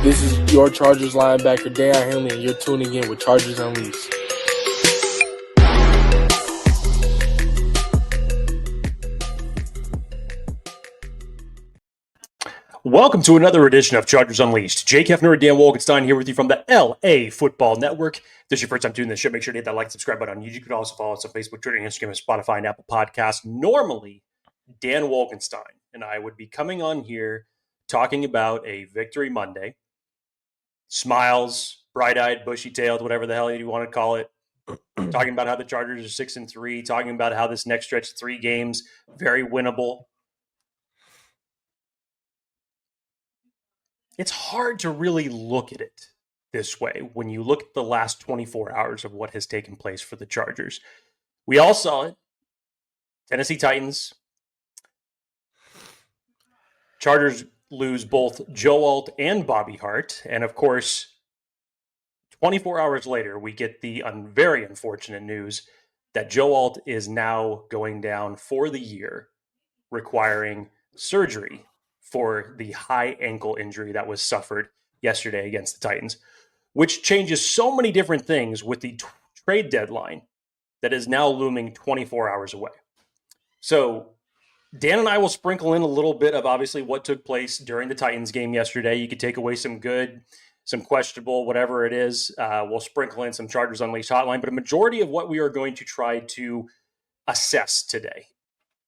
This is your Chargers linebacker, Daiyan Henley, and you're tuning in with Chargers Unleashed. Welcome to another edition of Chargers Unleashed. Jake Hefner and Dan Wolkenstein here with you from the LAFB Network. If this is your first time doing this show, make sure to hit that like, subscribe button on YouTube. You can also follow us on Facebook, Twitter, Instagram, Spotify, and Apple Podcasts. Normally, Dan Wolkenstein and I would be coming on here talking about a Victory Monday. Smiles, bright-eyed, bushy-tailed, whatever the hell you want to call it. Talking about how the Chargers are 6-3. Talking about how this next stretch of 3 games, very winnable. It's hard to really look at it this way when you look at the last 24 hours of what has taken place for the Chargers. We all saw it. Tennessee Titans. Chargers lose both Joe Alt and Bobby Hart. And of course, 24 hours later, we get the very unfortunate news that Joe Alt is now going down for the year, requiring surgery for the high ankle injury that was suffered yesterday against the Titans, which changes so many different things with the trade deadline that is now looming 24 hours away. So Dan and I will sprinkle in a little bit of obviously what took place during the Titans game yesterday. You could take away some good, some questionable, whatever it is. We'll sprinkle in some Chargers Unleashed hotline, but a majority of what we are going to try to assess today.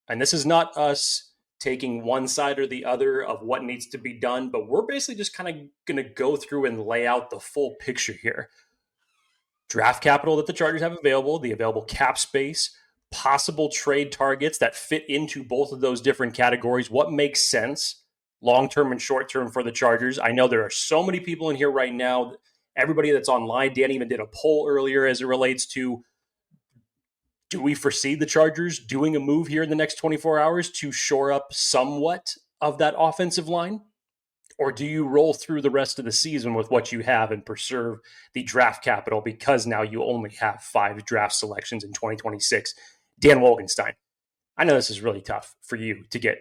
And this is not us taking one side or the other of what needs to be done, but we're basically just kind of going to go through and lay out the full picture here. Draft capital that the Chargers have available, the available cap space, possible trade targets that fit into both of those different categories, what makes sense long-term and short-term for the Chargers. I know there are so many people in here right now, everybody that's online. Dan even did a poll earlier as it relates to, do we foresee the Chargers doing a move here in the next 24 hours to shore up somewhat of that offensive line? Or do you roll through the rest of the season with what you have and preserve the draft capital because now you only have 5 draft selections in 2026? Dan Wolkenstein, I know this is really tough for you to get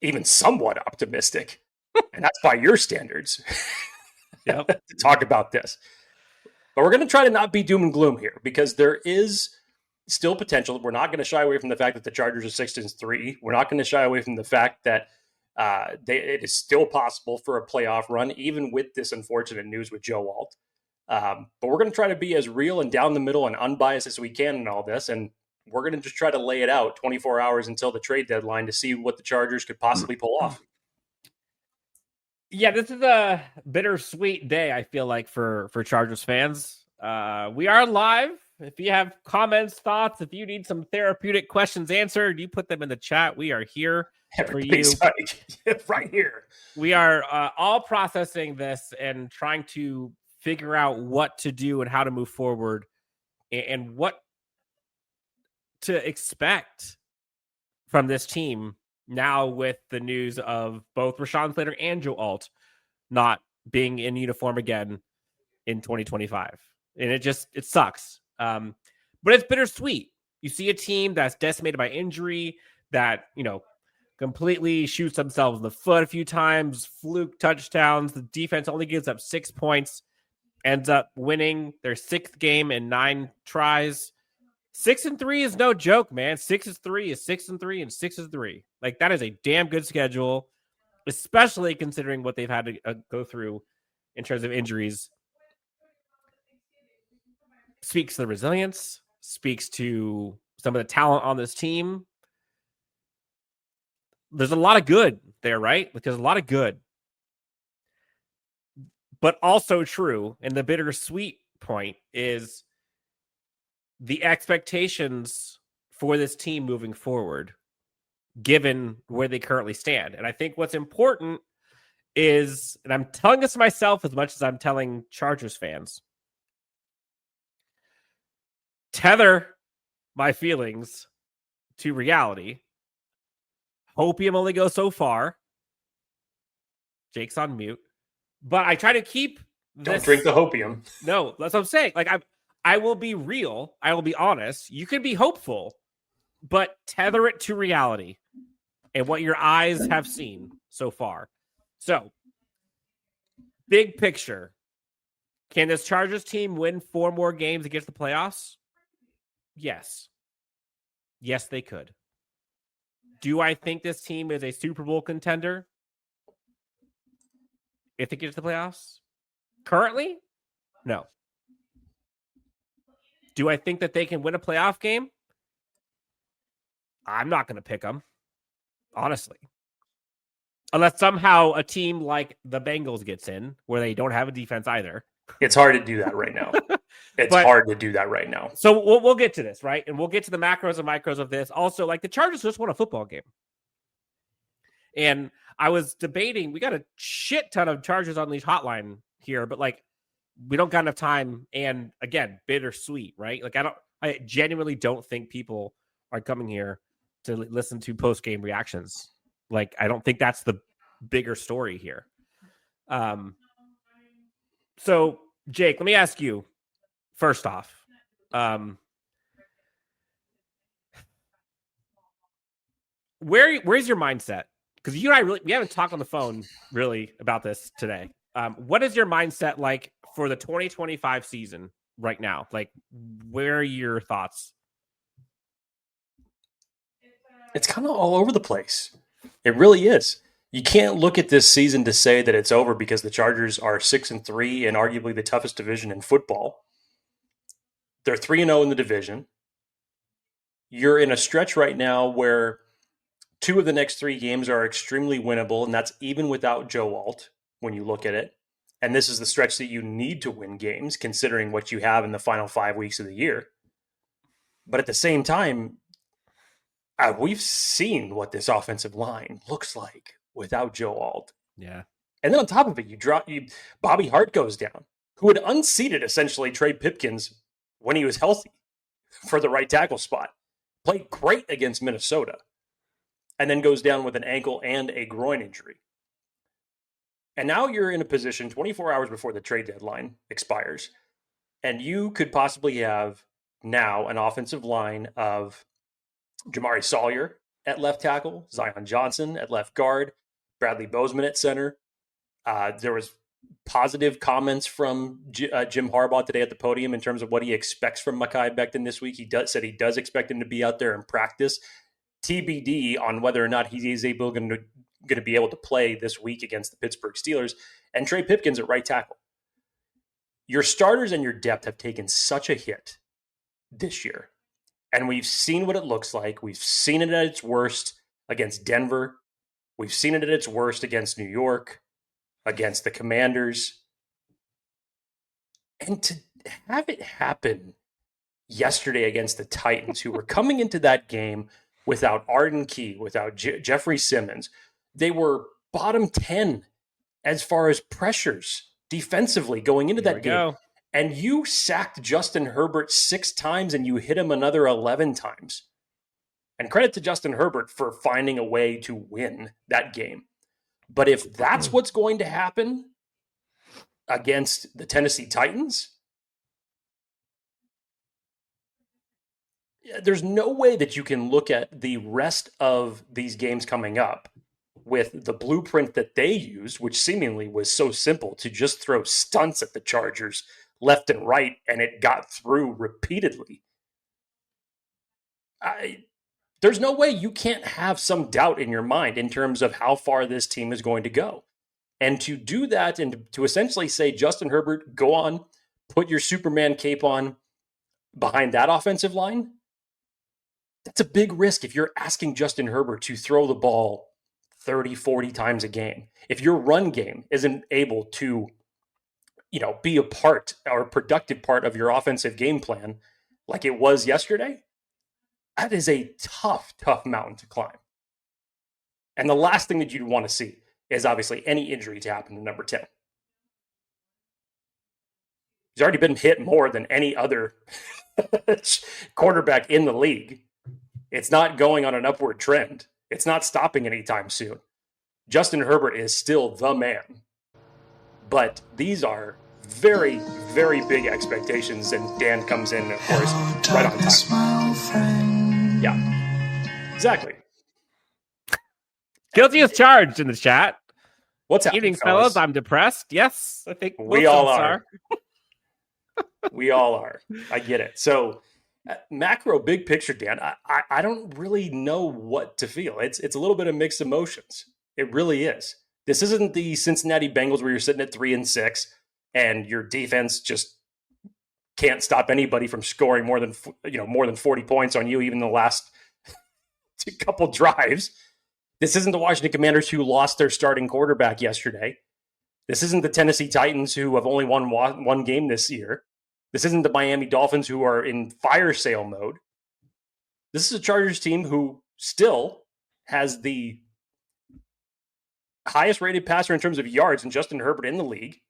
even somewhat optimistic, and that's by your standards, to talk about this. But we're going to try to not be doom and gloom here because there is still potential. We're not going to shy away from the fact that the Chargers are 6-3. We're not going to shy away from the fact that it is still possible for a playoff run, even with this unfortunate news with Joe Alt. But we're going to try to be as real and down the middle and unbiased as we can in all this. And we're going to just try to lay it out 24 hours until the trade deadline to see what the Chargers could possibly pull off. Yeah, this is a bittersweet day, I feel like, for Chargers fans. We are live. If you have comments, thoughts, if you need some therapeutic questions answered, you put them in the chat. We are here for you. Right here. We are all processing this and trying to figure out what to do and how to move forward and what to expect from this team now with the news of both Rashawn Slater and Joe Alt not being in uniform again in 2025. And it sucks. But it's bittersweet. You see a team that's decimated by injury, that, completely shoots themselves in the foot a few times, fluke touchdowns. The defense only gives up 6 points, ends up winning their 6th game in 9 tries. 6-3 is no joke, man. 6-3 is 6-3 and 6-3. Like, that is a damn good schedule, especially considering what they've had to go through in terms of injuries. Speaks to the resilience, speaks to some of the talent on this team. There's a lot of good there, right? Like, there's a lot of good. But also true, and the bittersweet point is the expectations for this team moving forward, given where they currently stand. And I think what's important is, and I'm telling this to myself as much as I'm telling Chargers fans, tether my feelings to reality. Hopium only goes so far. Jake's on mute. But I try to keep this. Don't drink the hopium. No, that's what I'm saying. Like, I will be real. I will be honest. You can be hopeful, but tether it to reality and what your eyes have seen so far. So Big picture. Can this Chargers team win 4 more games against the playoffs? Yes. Yes, they could. Do I think this team is a Super Bowl contender if it gets to the playoffs? Currently? No. Do I think that they can win a playoff game? I'm not going to pick them, honestly. Unless somehow a team like the Bengals gets in, where they don't have a defense either. It's hard to do that right now. Hard to do that right now. So we'll get to this, right? And we'll get to the macros and micros of this. Also, like the Chargers just won a football game. And I was debating, we got a shit ton of Chargers Unleashed hotline here, but like we don't got enough time. And again, bittersweet, right? Like I genuinely don't think people are coming here to listen to post-game reactions. Like, I don't think that's the bigger story here. So Jake, let me ask you first off, where's your mindset? Because you and I we haven't talked on the phone really about this today. What is your mindset like for the 2025 season right now? Like, where are your thoughts? It's kind of all over the place. It really is. You can't look at this season to say that it's over because the Chargers are 6-3 and arguably the toughest division in football. They're 3-0 in the division. You're in a stretch right now where 2 of the next 3 games are extremely winnable, and that's even without Joe Alt when you look at it. And this is the stretch that you need to win games, considering what you have in the final 5 weeks of the year. But at the same time, we've seen what this offensive line looks like without Joe Alt. Yeah. And then on top of it, Bobby Hart goes down, who had unseated essentially Tre Pipkins when he was healthy for the right tackle spot. Played great against Minnesota. And then goes down with an ankle and a groin injury. And now you're in a position 24 hours before the trade deadline expires, and you could possibly have now an offensive line of Jamari Sawyer at left tackle, Zion Johnson at left guard, Bradley Bozeman at center. There was positive comments from Jim Harbaugh today at the podium in terms of what he expects from Mekhi Becton this week. He said he does expect him to be out there and practice. TBD on whether or not he is going to be able to play this week against the Pittsburgh Steelers, and Tre Pipkins at right tackle. Your starters and your depth have taken such a hit this year, and we've seen what it looks like. We've seen it at its worst against Denver. We've seen it at its worst against New York, against the Commanders. And to have it happen yesterday against the Titans, who were coming into that game without Arden Key, without Jeffrey Simmons. They were bottom 10 as far as pressures defensively going into that game. And you sacked Justin Herbert 6 times and you hit him another 11 times. And credit to Justin Herbert for finding a way to win that game. But if that's what's going to happen against the Tennessee Titans, there's no way that you can look at the rest of these games coming up with the blueprint that they used, which seemingly was so simple to just throw stunts at the Chargers left and right, and it got through repeatedly. There's no way you can't have some doubt in your mind in terms of how far this team is going to go. And to do that and to essentially say, Justin Herbert, go on, put your Superman cape on behind that offensive line, that's a big risk if you're asking Justin Herbert to throw the ball 30, 40 times a game. If your run game isn't able to, be a part or a productive part of your offensive game plan like it was yesterday, that is a tough, tough mountain to climb. And the last thing that you'd want to see is obviously any injury to happen to number 10. He's already been hit more than any other quarterback in the league. It's not going on an upward trend. It's not stopping anytime soon. Justin Herbert is still the man. But these are very, very big expectations, and Dan comes in, of course, right on time. Yeah, exactly. Guilty as charged in the chat. What's happening, Evening, fellas? I'm depressed. Yes, I think we all are. We all are. I get it. So, macro, big picture, Dan. I don't really know what to feel. It's a little bit of mixed emotions. It really is. This isn't the Cincinnati Bengals where you're sitting at 3-6 and your defense just can't stop anybody from scoring more than 40 points on you, even in the last couple drives. This isn't the Washington Commanders who lost their starting quarterback yesterday. This isn't the Tennessee Titans who have only won one game this year. This isn't the Miami Dolphins who are in fire sale mode. This is a Chargers team who still has the highest rated passer in terms of yards in Justin Herbert in the league.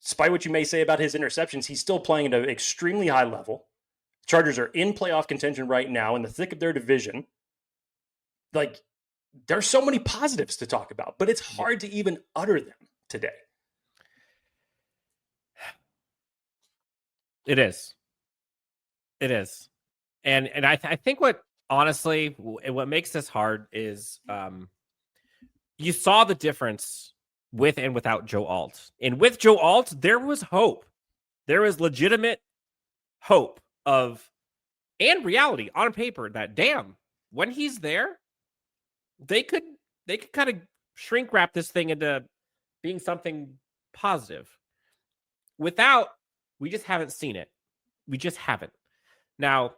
Despite what you may say about his interceptions, he's still playing at an extremely high level. Chargers are in playoff contention right now in the thick of their division. Like, there's so many positives to talk about, but it's hard to even utter them today. It is. And I think what makes this hard is you saw the difference with and without Joe Alt. And with Joe Alt, there was hope. There was legitimate hope and reality on paper that, damn, when he's there, they could kind of shrink wrap this thing into being something positive. Without, we just haven't seen it. We just haven't. Now,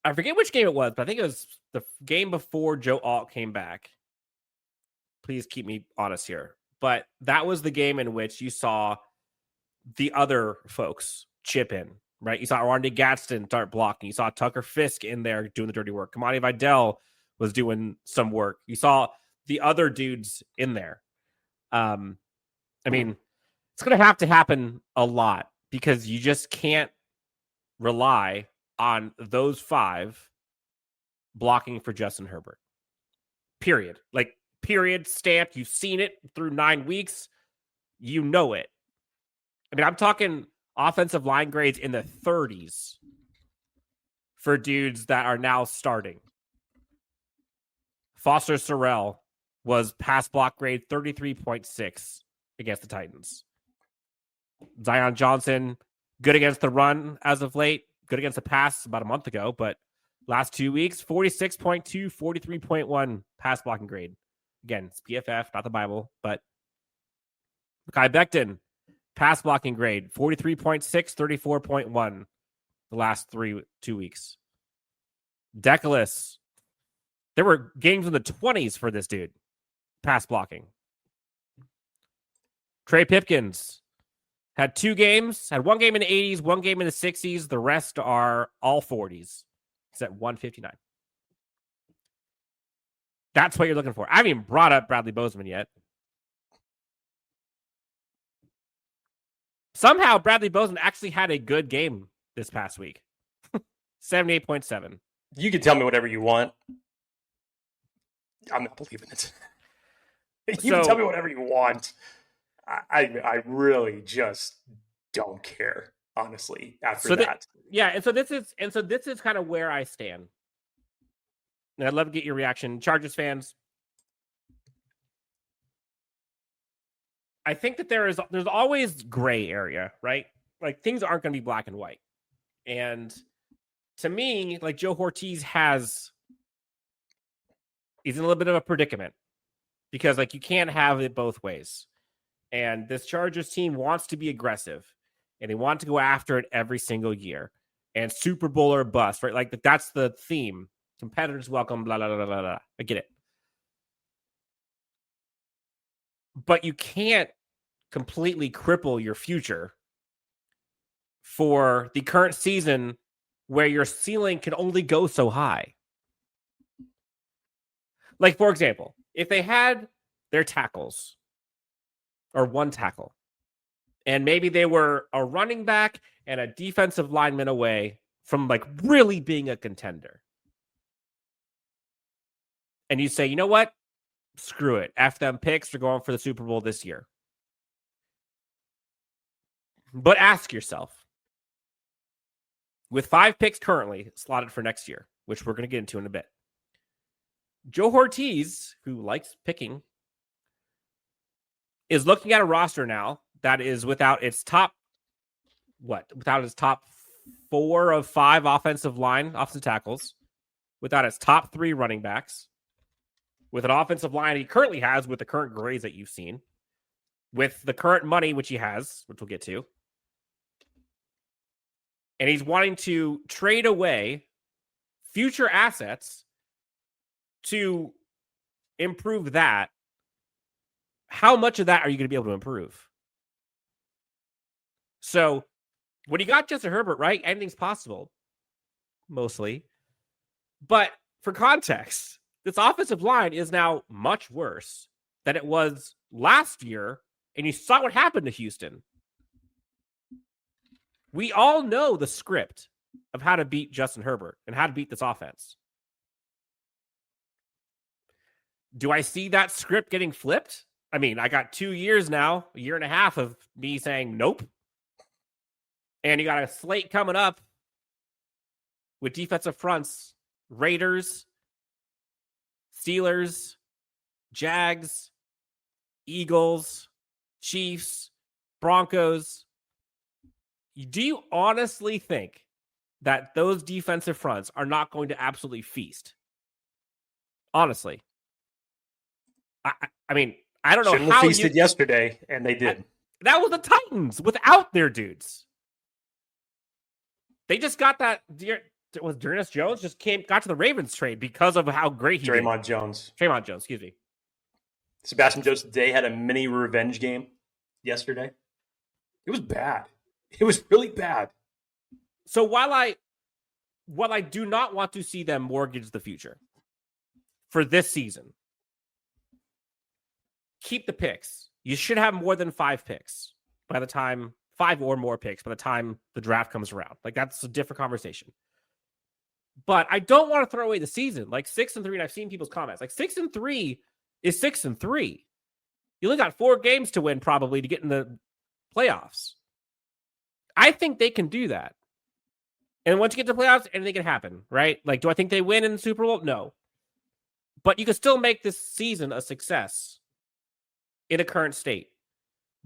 I forget which game it was, but I think it was the game before Joe Alt came back. Please keep me honest here. But that was the game in which you saw the other folks chip in, right? You saw Randy Gadsden start blocking. You saw Tucker Fisk in there doing the dirty work. Kamani Vidal was doing some work. You saw the other dudes in there. I mean, it's going to happen a lot because you just can't rely on those 5 blocking for Justin Herbert. Period. Like, period, stamped. You've seen it through 9 weeks. You know it. I mean, I'm talking offensive line grades in the 30s for dudes that are now starting. Foster Sorrell was pass block grade 33.6 against the Titans. Daiyan Johnson, good against the run as of late, good against the pass about a month ago, but last 2 weeks, 46.2, 43.1 pass blocking grade. Again, it's PFF, not the Bible, but Mekhi Becton, pass blocking grade, 43.6, 34.1 the last 2 weeks. Decalis, there were games in the 20s for this dude, pass blocking. Trey Pipkins had 2 games, had 1 game in the 80s, 1 game in the 60s. The rest are all 40s. He's at 159. That's what you're looking for. I haven't even brought up Bradley Bozeman yet. Somehow, Bradley Bozeman actually had a good game this past week. 78.7. You can tell me whatever you want. I'm not believing it. You can tell me whatever you want. I really just don't care, honestly, after that. Yeah, and so this is kind of where I stand. And I'd love to get your reaction. Chargers fans, I think that there's always gray area, right? Like, things aren't going to be black and white. And to me, like, Joe Ortiz he's in a little bit of a predicament because, like, you can't have it both ways. And this Chargers team wants to be aggressive and they want to go after it every single year. And Super Bowl or bust, right? Like, that's the theme. Competitors welcome, blah, blah, blah, blah, blah. I get it. But you can't completely cripple your future for the current season where your ceiling can only go so high. Like, for example, if they had their tackles or 1 tackle, and maybe they were a running back and a defensive lineman away from, like, really being a contender. And you say, you know what? Screw it. F them picks. They're going for the Super Bowl this year. But ask yourself, with 5 picks currently slotted for next year, which we're going to get into in a bit, Joe Ortiz, who likes picking is looking at a roster now that is without its top 4 of 5 offensive tackles, without its top 3 running backs, with an offensive line he currently has with the current grades that you've seen, with the current money which he has, which we'll get to. And he's wanting to trade away future assets to improve that. How much of that are you going to be able to improve? So when you got Justin Herbert, right, anything's possible, mostly. But for context, this offensive line is now much worse than it was last year, and you saw what happened to Houston. We all know the script of how to beat Justin Herbert and how to beat this offense. Do I see that script getting flipped? I mean, I got 2 years now, a year and a half of me saying nope. And you got a slate coming up with defensive fronts, Raiders, Steelers, Jags, Eagles, Chiefs, Broncos. Do you honestly think that those defensive fronts are not going to absolutely feast? Honestly. I mean, I don't know Shouldn't how have feasted yesterday, and they did. That was the Titans without their dudes. They just got that. Was Ernest Jones got to the Ravens trade because of how great he Draymond Jones, excuse me. Sebastian Joseph Day had a mini revenge game yesterday. It was bad. It was really bad. So while I do not want to see them mortgage the future for this season, keep the picks. You should have more than 5 picks by the time 5 or more picks by the time the draft comes around. Like, that's a different conversation. But I don't want to throw away the season. Like 6-3, and I've seen people's comments. Like 6-3 is 6-3. You only got 4 games to win probably to get in the playoffs. I think they can do that. And once you get to the playoffs, anything can happen, right? Like, do I think they win in the Super Bowl? No. But you can still make this season a success in a current state.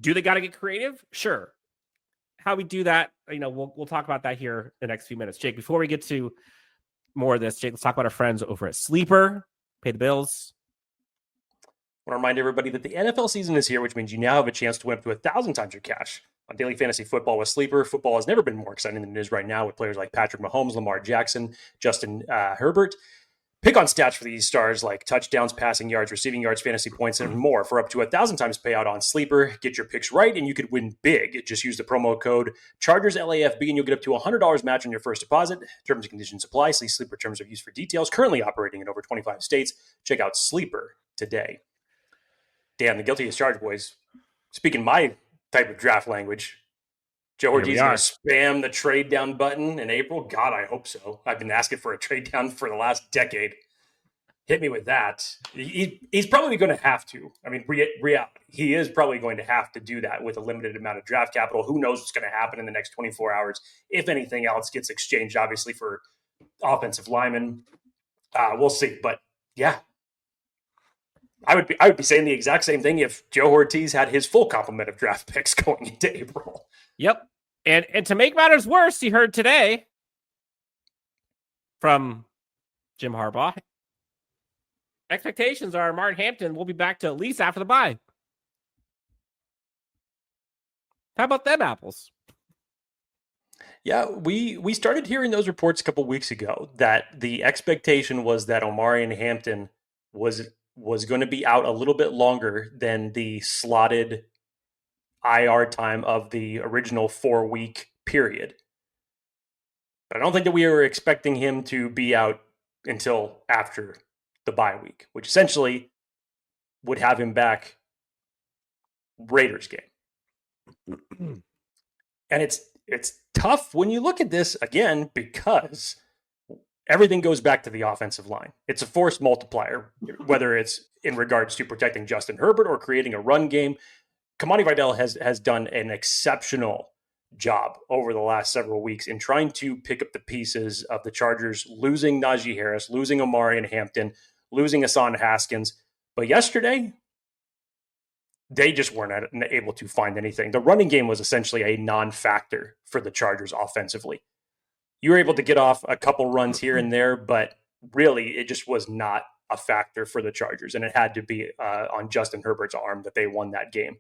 Do they got to get creative? Sure. How we do that, we'll talk about that here in the next few minutes. Jake, before we get to more of this, Jake, let's talk about our friends over at Sleeper. Pay the bills. I want to remind everybody that the NFL season is here, which means you now have a chance to win up to 1,000 times your cash on daily fantasy football with Sleeper. Football has never been more exciting than it is right now with players like Patrick Mahomes, Lamar Jackson, Justin Herbert. Pick on stats for these stars like touchdowns, passing yards, receiving yards, fantasy points, and more for up to 1,000 times payout on Sleeper. Get your picks right, and you could win big. Just use the promo code ChargersLAFB, and you'll get up to $100 match on your first deposit. Terms and conditions apply. See Sleeper terms of use for details. Currently operating in over 25 states. Check out Sleeper today. Dan, the guilty as charged, boys. Speaking my type of draft language, Joe Ortiz going to spam the trade down button in April? God, I hope so. I've been asking for a trade down for the last decade. Hit me with that. He's probably going to have to. I mean, reality, he is probably going to have to do that with a limited amount of draft capital. Who knows what's going to happen in the next 24 hours? If anything else gets exchanged, obviously, for offensive linemen. We'll see. But, yeah. I would be saying the exact same thing if Joe Ortiz had his full complement of draft picks going into April. Yep. And to make matters worse, you heard today from Jim Harbaugh, expectations are Omarion Hampton will be back to at least after the bye. How about them apples? Yeah, we started hearing those reports a couple weeks ago that the expectation was that Omarion Hampton was going to be out a little bit longer than the slotted IR time of the original 4-week period. But I don't think that we were expecting him to be out until after the bye week, which essentially would have him back Raiders game. And it's tough when you look at this again because everything goes back to the offensive line. It's a force multiplier, whether it's in regards to protecting Justin Herbert or creating a run game. Kamani Vidal has done an exceptional job over the last several weeks in trying to pick up the pieces of the Chargers, losing Najee Harris, losing Omarion Hampton, losing Hassan Haskins. But yesterday, they just weren't able to find anything. The running game was essentially a non-factor for the Chargers offensively. You were able to get off a couple runs here and there, but really it just was not a factor for the Chargers, and it had to be on Justin Herbert's arm that they won that game.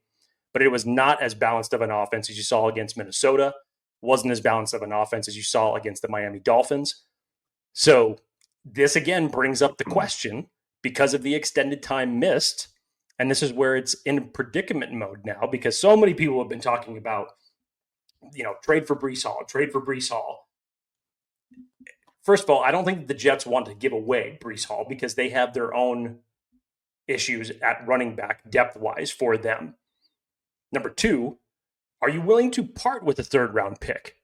But it was not as balanced of an offense as you saw against Minnesota, wasn't as balanced of an offense as you saw against the Miami Dolphins. So this again brings up the question, because of the extended time missed, and this is where it's in predicament mode now, because so many people have been talking about, trade for Breece Hall. First of all, I don't think the Jets want to give away Breece Hall because they have their own issues at running back depth-wise for them. Number two, are you willing to part with a third-round pick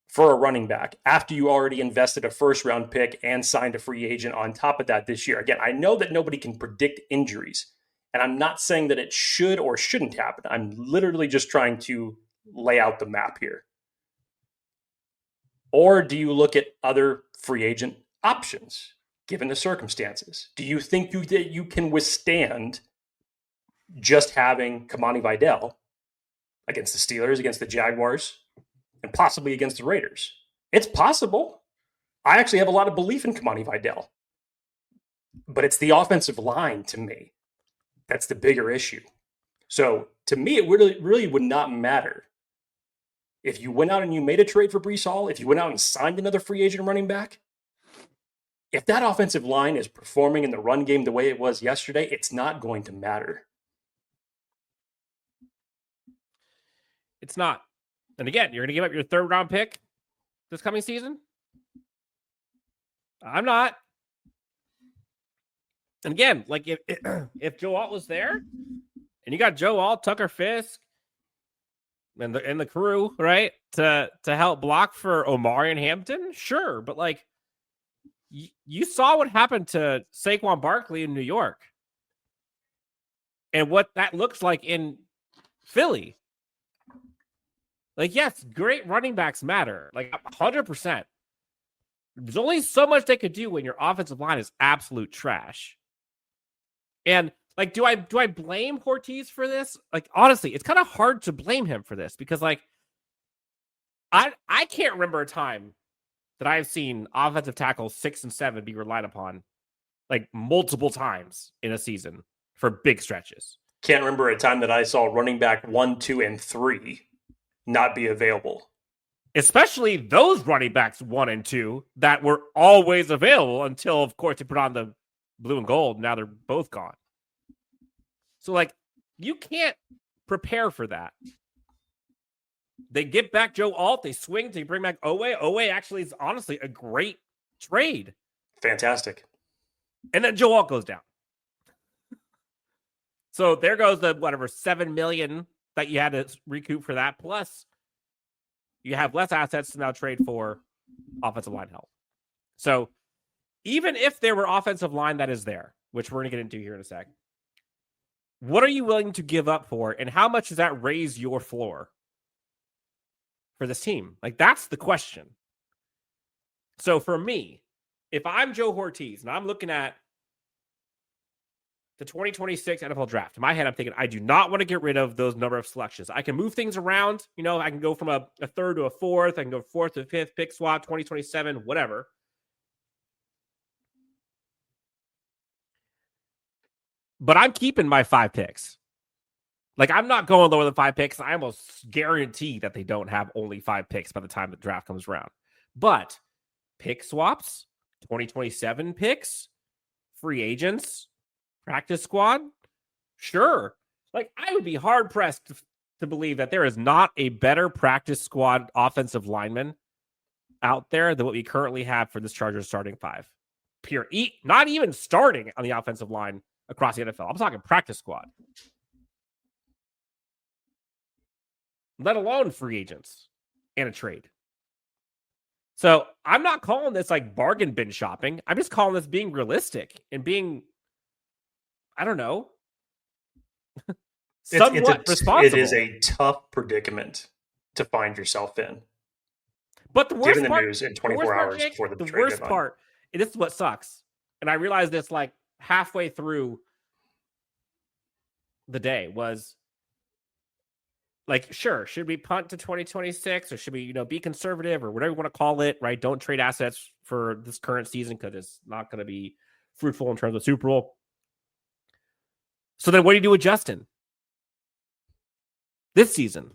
for a running back after you already invested a first-round pick and signed a free agent on top of that this year? Again, I know that nobody can predict injuries, and I'm not saying that it should or shouldn't happen. I'm literally just trying to lay out the map here. Or do you look at other free agent options, given the circumstances? Do you think that you can withstand just having Kamani Vidal against the Steelers, against the Jaguars, and possibly against the Raiders? It's possible. I actually have a lot of belief in Kamani Vidal. But it's the offensive line, to me, that's the bigger issue. So to me, it really would not matter if you went out and you made a trade for Breece Hall, if you went out and signed another free agent running back. If that offensive line is performing in the run game the way it was yesterday, it's not going to matter. It's not. And again, you're going to give up your third round pick this coming season? I'm not. And again, like if Joe Alt was there and you got Joe Alt, Tucker Fisk, and the crew, right, to help block for Omarion Hampton, sure. But like you saw what happened to Saquon Barkley in New York and what that looks like in Philly. Like, yes, great running backs matter, like 100%. There's only so much they could do when your offensive line is absolute trash. And like, do I blame Ortiz for this? Like, honestly, it's kind of hard to blame him for this because, like, I can't remember a time that I've seen offensive tackles 6 and 7 be relied upon like multiple times in a season for big stretches. Can't remember a time that I saw running back 1, 2, and 3 not be available. Especially those running backs 1 and 2 that were always available until, of course, they put on the blue and gold. Now they're both gone. So, like, you can't prepare for that. They get back Joe Alt. They swing to bring back Owe. Owe actually is honestly a great trade. Fantastic. And then Joe Alt goes down. So there goes the, $7 million that you had to recoup for that. Plus, you have less assets to now trade for offensive line help. So even if there were offensive line that is there, which we're going to get into here in a sec, what are you willing to give up for, and how much does that raise your floor for this team? Like, that's the question. So for me, if I'm Joe Ortiz and I'm looking at the 2026 NFL draft, in my head, I'm thinking, I do not want to get rid of those number of selections. I can move things around. You know, I can go from a third to a fourth. I can go fourth to fifth, pick swap, 2027, whatever. But I'm keeping my 5 picks. Like, I'm not going lower than 5 picks. I almost guarantee that they don't have only 5 picks by the time the draft comes around. But pick swaps, 2027 picks, free agents, practice squad, sure. Like, I would be hard-pressed to believe that there is not a better practice squad offensive lineman out there than what we currently have for this Chargers starting 5. Not even starting on the offensive line across the NFL. I'm talking practice squad. Let alone free agents and a trade. So I'm not calling this like bargain bin shopping. I'm just calling this being realistic and being, I don't know, somewhat responsible. It is a tough predicament to find yourself in. But the worst given the part, news in 24 hours before the trade worst deadline. part, and this is what sucks, and I realized this like halfway through the day, was Like, sure, should we punt to 2026 or should we, be conservative or whatever you want to call it, right? Don't trade assets for this current season because it's not going to be fruitful in terms of Super Bowl. So then what do you do with Justin this season?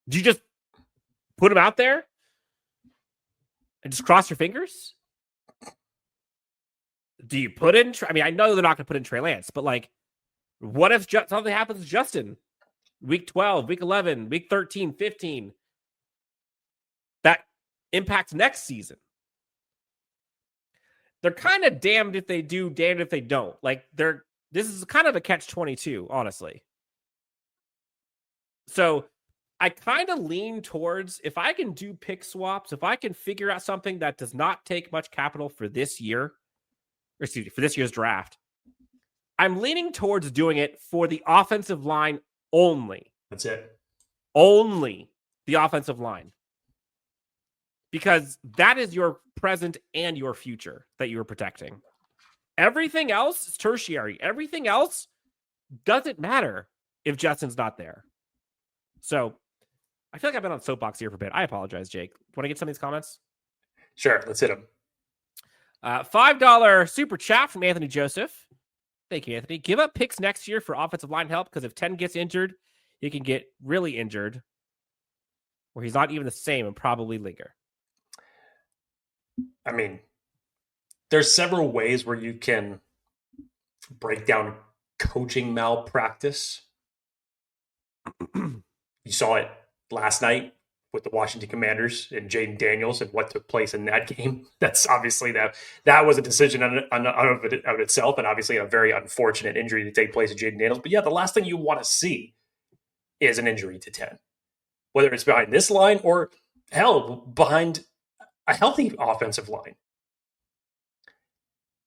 Do you just put him out there and just cross your fingers? Do you put in, I know they're not going to put in Trey Lance, but like, what if something happens to Justin? Week 12, week 11, week 13, 15. That impacts next season. They're kind of damned if they do, damned if they don't. Like, this is kind of a catch-22, honestly. So I kind of lean towards, if I can do pick swaps, if I can figure out something that does not take much capital for this year, or excuse me, for this year's draft, I'm leaning towards doing it for the offensive line only. That's it. Only the offensive line. Because that is your present and your future that you are protecting. Everything else is tertiary. Everything else doesn't matter if Justin's not there. So I feel like I've been on soapbox here for a bit. I apologize, Jake. Want to get some of these comments? Sure, let's hit them. $5 super chat from Anthony Joseph. Thank you, Anthony. Give up picks next year for offensive line help because if 10 gets injured, he can get really injured where he's not even the same and probably linger. I mean, there's several ways where you can break down coaching malpractice. You saw it last night with the Washington Commanders and Jaden Daniels and what took place in that game. That's obviously that was a decision of itself, and obviously a very unfortunate injury to take place in Jaden Daniels. But yeah, the last thing you want to see is an injury to 10, whether it's behind this line or hell, behind a healthy offensive line.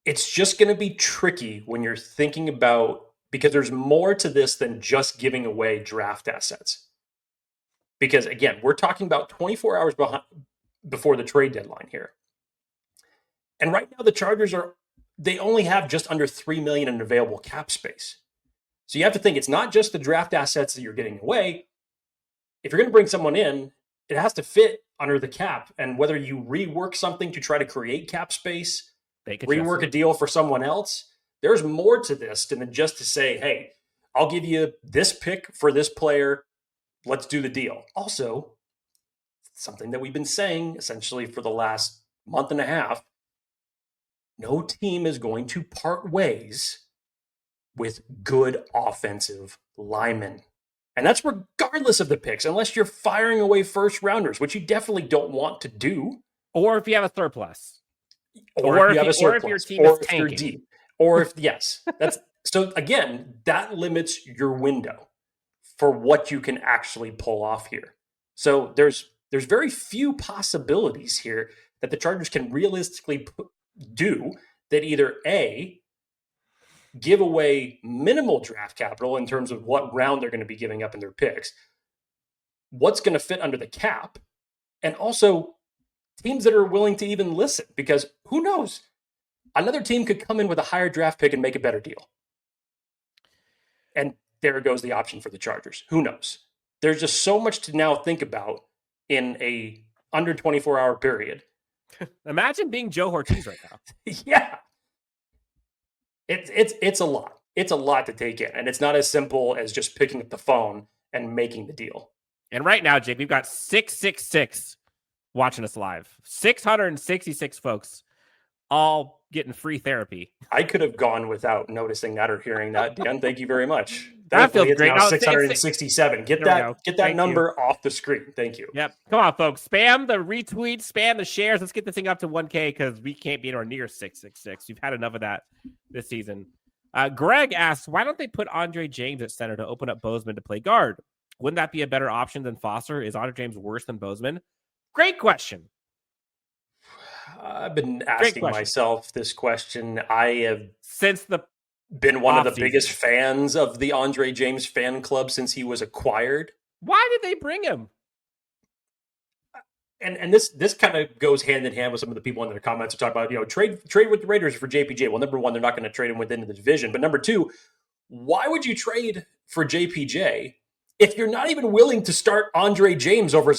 It's just going to be tricky when you're thinking about, because there's more to this than just giving away draft assets. Because again, we're talking about 24 hours before the trade deadline here. And right now the Chargers they only have just under $3 million in available cap space. So you have to think it's not just the draft assets that you're getting away. If you're going to bring someone in, it has to fit under the cap. And whether you rework something to try to create cap space, rework a deal for someone else, there's more to this than just to say, hey, I'll give you this pick for this player. Let's do the deal. Also, something that we've been saying essentially for the last month and a half, no team is going to part ways with good offensive linemen. And that's regardless of the picks, unless you're firing away first rounders, which you definitely don't want to do. Or if you have a surplus. Or if you have a surplus. Or if your team is tanking. You're deep. Or if, yes. So again, that limits your window for what you can actually pull off here. So there's very few possibilities here that the Chargers can realistically do that either A, give away minimal draft capital in terms of what round they're going to be giving up in their picks, what's going to fit under the cap, and also teams that are willing to even listen, because who knows? Another team could come in with a higher draft pick and make a better deal. And there goes the option for the Chargers. Who knows? There's just so much to now think about in a under 24-hour period. Imagine being Joe Ortiz right now. Yeah. It's a lot. It's a lot to take in. And it's not as simple as just picking up the phone and making the deal. And right now, Jake, we've got 666 watching us live. 666 folks all getting free therapy. I could have gone without noticing that or hearing that. Dan, thank you very much. That feels it's great. Now 667. Get that number off the screen. Thank you. Yep. Come on, folks. Spam the retweets, spam the shares. Let's get this thing up to 1K because we can't be anywhere near 666. We've had enough of that this season. Greg asks, why don't they put Andre James at center to open up Bozeman to play guard? Wouldn't that be a better option than Foster? Is Andre James worse than Bozeman? Great question. I've been asking myself this question. I have been one of the biggest fans of the Andre James fan club since he was acquired. Why did they bring him? And this kind of goes hand in hand with some of the people in the comments who talk about, trade with the Raiders for JPJ. Well, number one, they're not going to trade him within the division. But number two, why would you trade for JPJ if you're not even willing to start Andre James over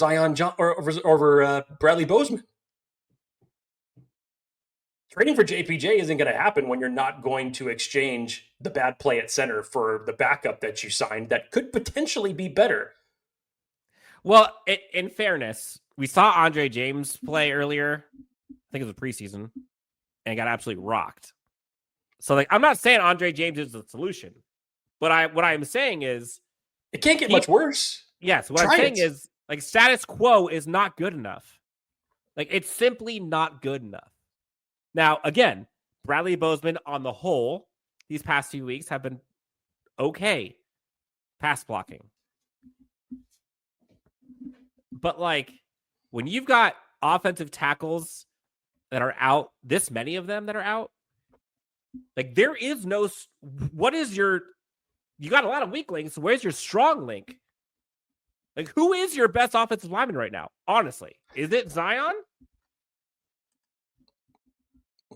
over Bradley Bozeman? Trading for JPJ isn't going to happen when you're not going to exchange the bad play at center for the backup that you signed that could potentially be better. Well, in fairness, we saw Andre James play earlier. I think it was preseason, and got absolutely rocked. So, like, I'm not saying Andre James is the solution, but what I'm saying is it can't get much worse. Yes, what I'm saying is, like, status quo is not good enough. Like, it's simply not good enough. Now, again, Bradley Bozeman on the whole, these past few weeks have been okay pass blocking. But, like, when you've got offensive tackles that are out, this many of them that are out, like, there is no, you got a lot of weak links. Where's your strong link? Like, who is your best offensive lineman right now? Honestly, is it Zion?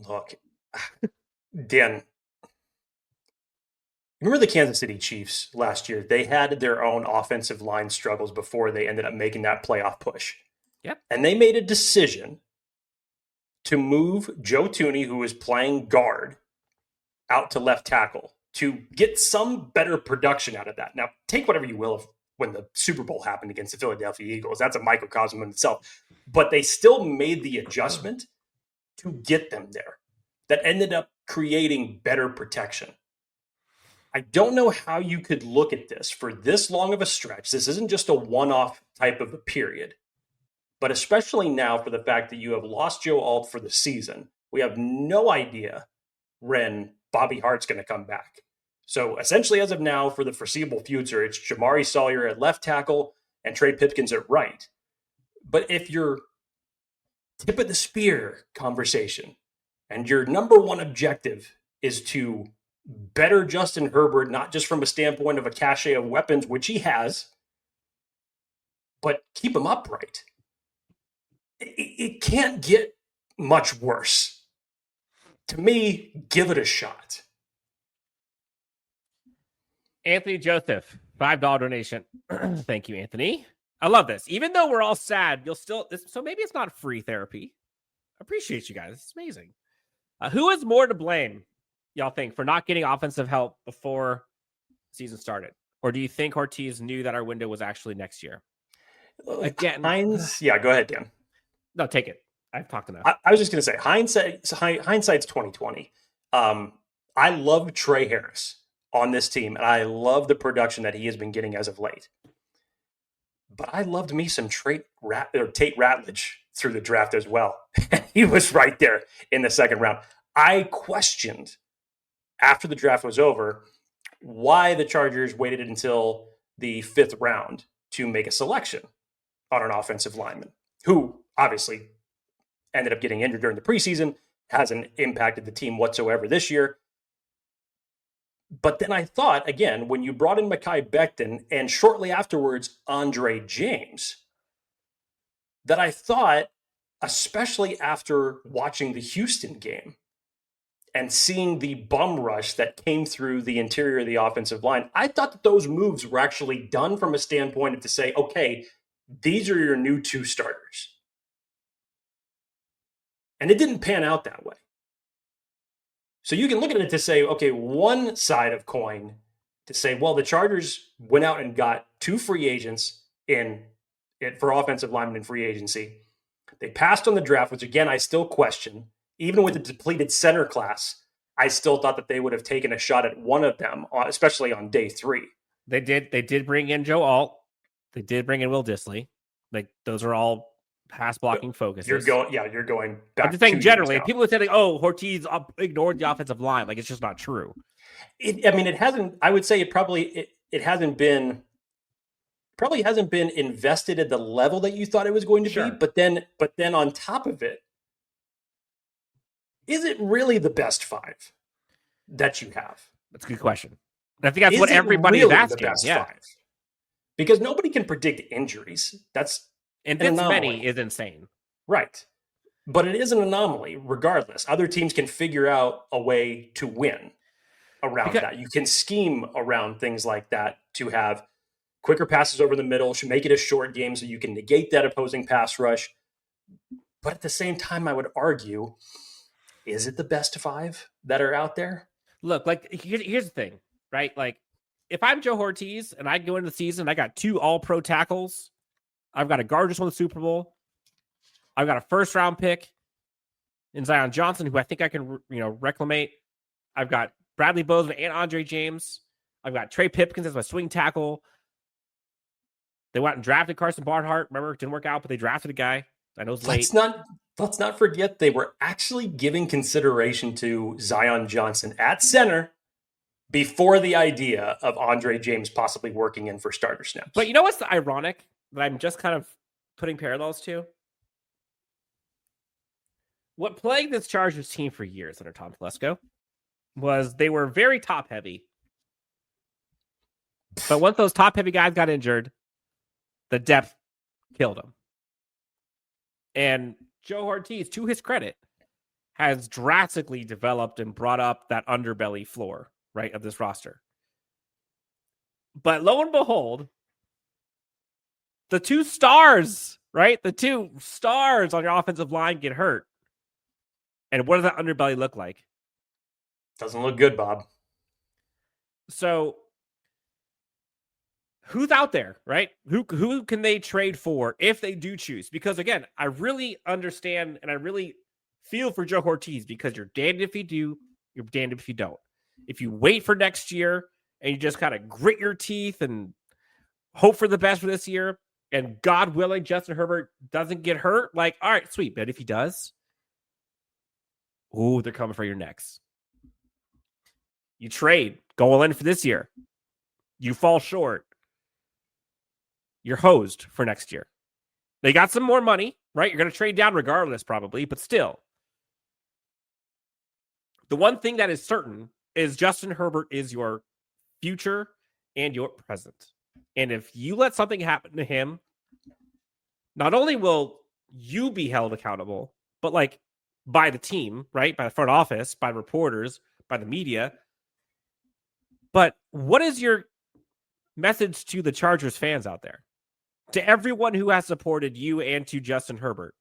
Look, Dan, remember the Kansas City Chiefs last year? They had their own offensive line struggles before they ended up making that playoff push. Yep. And they made a decision to move Joe Thuney, who was playing guard, out to left tackle to get some better production out of that. Now, take whatever you will of when the Super Bowl happened against the Philadelphia Eagles. That's a microcosm in itself. But they still made the adjustment to get them there. That ended up creating better protection. I don't know how you could look at this for this long of a stretch. This isn't just a one-off type of a period. But especially now for the fact that you have lost Joe Alt for the season. We have no idea when Bobby Hart's going to come back. So essentially as of now, for the foreseeable future, it's Jamari Sawyer at left tackle and Trey Pipkins at right. But if your tip of the spear conversation and your number one objective is to better Justin Herbert, not just from a standpoint of a cachet of weapons, which he has, but keep him upright, it can't get much worse. To me, give it a shot. Anthony Joseph, $5 donation. Thank you, Anthony. I love this. Even though we're all sad, so maybe it's not free therapy. I appreciate you guys. It's amazing. Who is more to blame, y'all think, for not getting offensive help before the season started? Or do you think Ortiz knew that our window was actually next year? Again, yeah, go ahead, Dan. No, take it. I've talked enough. I was just going to say, hindsight's 2020. I love Tre Harris on this team, and I love the production that he has been getting as of late. But I loved me some Tate Ratledge through the draft as well. He was right there in the second round. I questioned, after the draft was over, why the Chargers waited until the 5th round to make a selection on an offensive lineman, who obviously ended up getting injured during the preseason, hasn't impacted the team whatsoever this year. But then I thought, again, when you brought in Mekhi Becton and shortly afterwards Andre James, that I thought, especially after watching the Houston game and seeing the bum rush that came through the interior of the offensive line, I thought that those moves were actually done from a standpoint of to say, okay, these are your new 2 starters. And it didn't pan out that way. So you can look at it to say, okay, one side of coin to say, well, the Chargers went out and got 2 free agents for offensive linemen in free agency. They passed on the draft, which again, I still question. Even with the depleted center class, I still thought that they would have taken a shot at one of them, especially on day 3. They did bring in Joe Alt. They did bring in Will Dissly. Like, those are all pass blocking focuses. You're going back. I'm just saying generally, people would say, like, oh, Ortiz ignored the offensive line. Like, it's just not true. It hasn't. I would say it hasn't been. Probably hasn't been invested at the level that you thought it was going to be. But then on top of it, is it really the best 5 that you have? That's a good question. I think that's what everybody is asking. Yeah. 5? Because nobody can predict injuries. And this many is insane. Right. But it is an anomaly regardless. Other teams can figure out a way to win around that. You can scheme around things like that to have quicker passes over the middle, should make it a short game so you can negate that opposing pass rush. But at the same time, I would argue, is it the best 5 that are out there? Look, like here's the thing, right? Like if I'm Joe Ortiz and I go into the season, I got 2 all-pro tackles. I've got a guard just won the Super Bowl. I've got a first-round pick in Daiyan Johnson, who I think I can, reclamate. I've got Bradley Bozeman and Andre James. I've got Trey Pipkins as my swing tackle. They went and drafted Carson Barnhart. Remember, it didn't work out, but they drafted a guy. I know it's late. Let's not forget they were actually giving consideration to Daiyan Johnson at center before the idea of Andre James possibly working in for starter snaps. But you know what's the ironic that I'm just kind of putting parallels to? What plagued this Chargers team for years under Tom Telesco was they were very top-heavy. But once those top-heavy guys got injured, the depth killed them. And Joe Ortiz, to his credit, has drastically developed and brought up that underbelly floor, right, of this roster. But lo and behold, the 2 stars, right? The 2 stars on your offensive line get hurt. And what does that underbelly look like? Doesn't look good, Bob. So who's out there, right? Who can they trade for if they do choose? Because again, I really understand and I really feel for Joe Ortiz because you're damned if you do, you're damned if you don't. If you wait for next year and you just kind of grit your teeth and hope for the best for this year, and God willing, Justin Herbert doesn't get hurt, like, all right, sweet. But if he does, they're coming for your necks. You trade, go all in for this year. You fall short. You're hosed for next year. They got some more money, right? You're going to trade down regardless, probably, but still. The one thing that is certain is Justin Herbert is your future and your present. And if you let something happen to him, not only will you be held accountable, but like by the team, right? By the front office, by reporters, by the media. But what is your message to the Chargers fans out there? To everyone who has supported you and to Justin Herbert,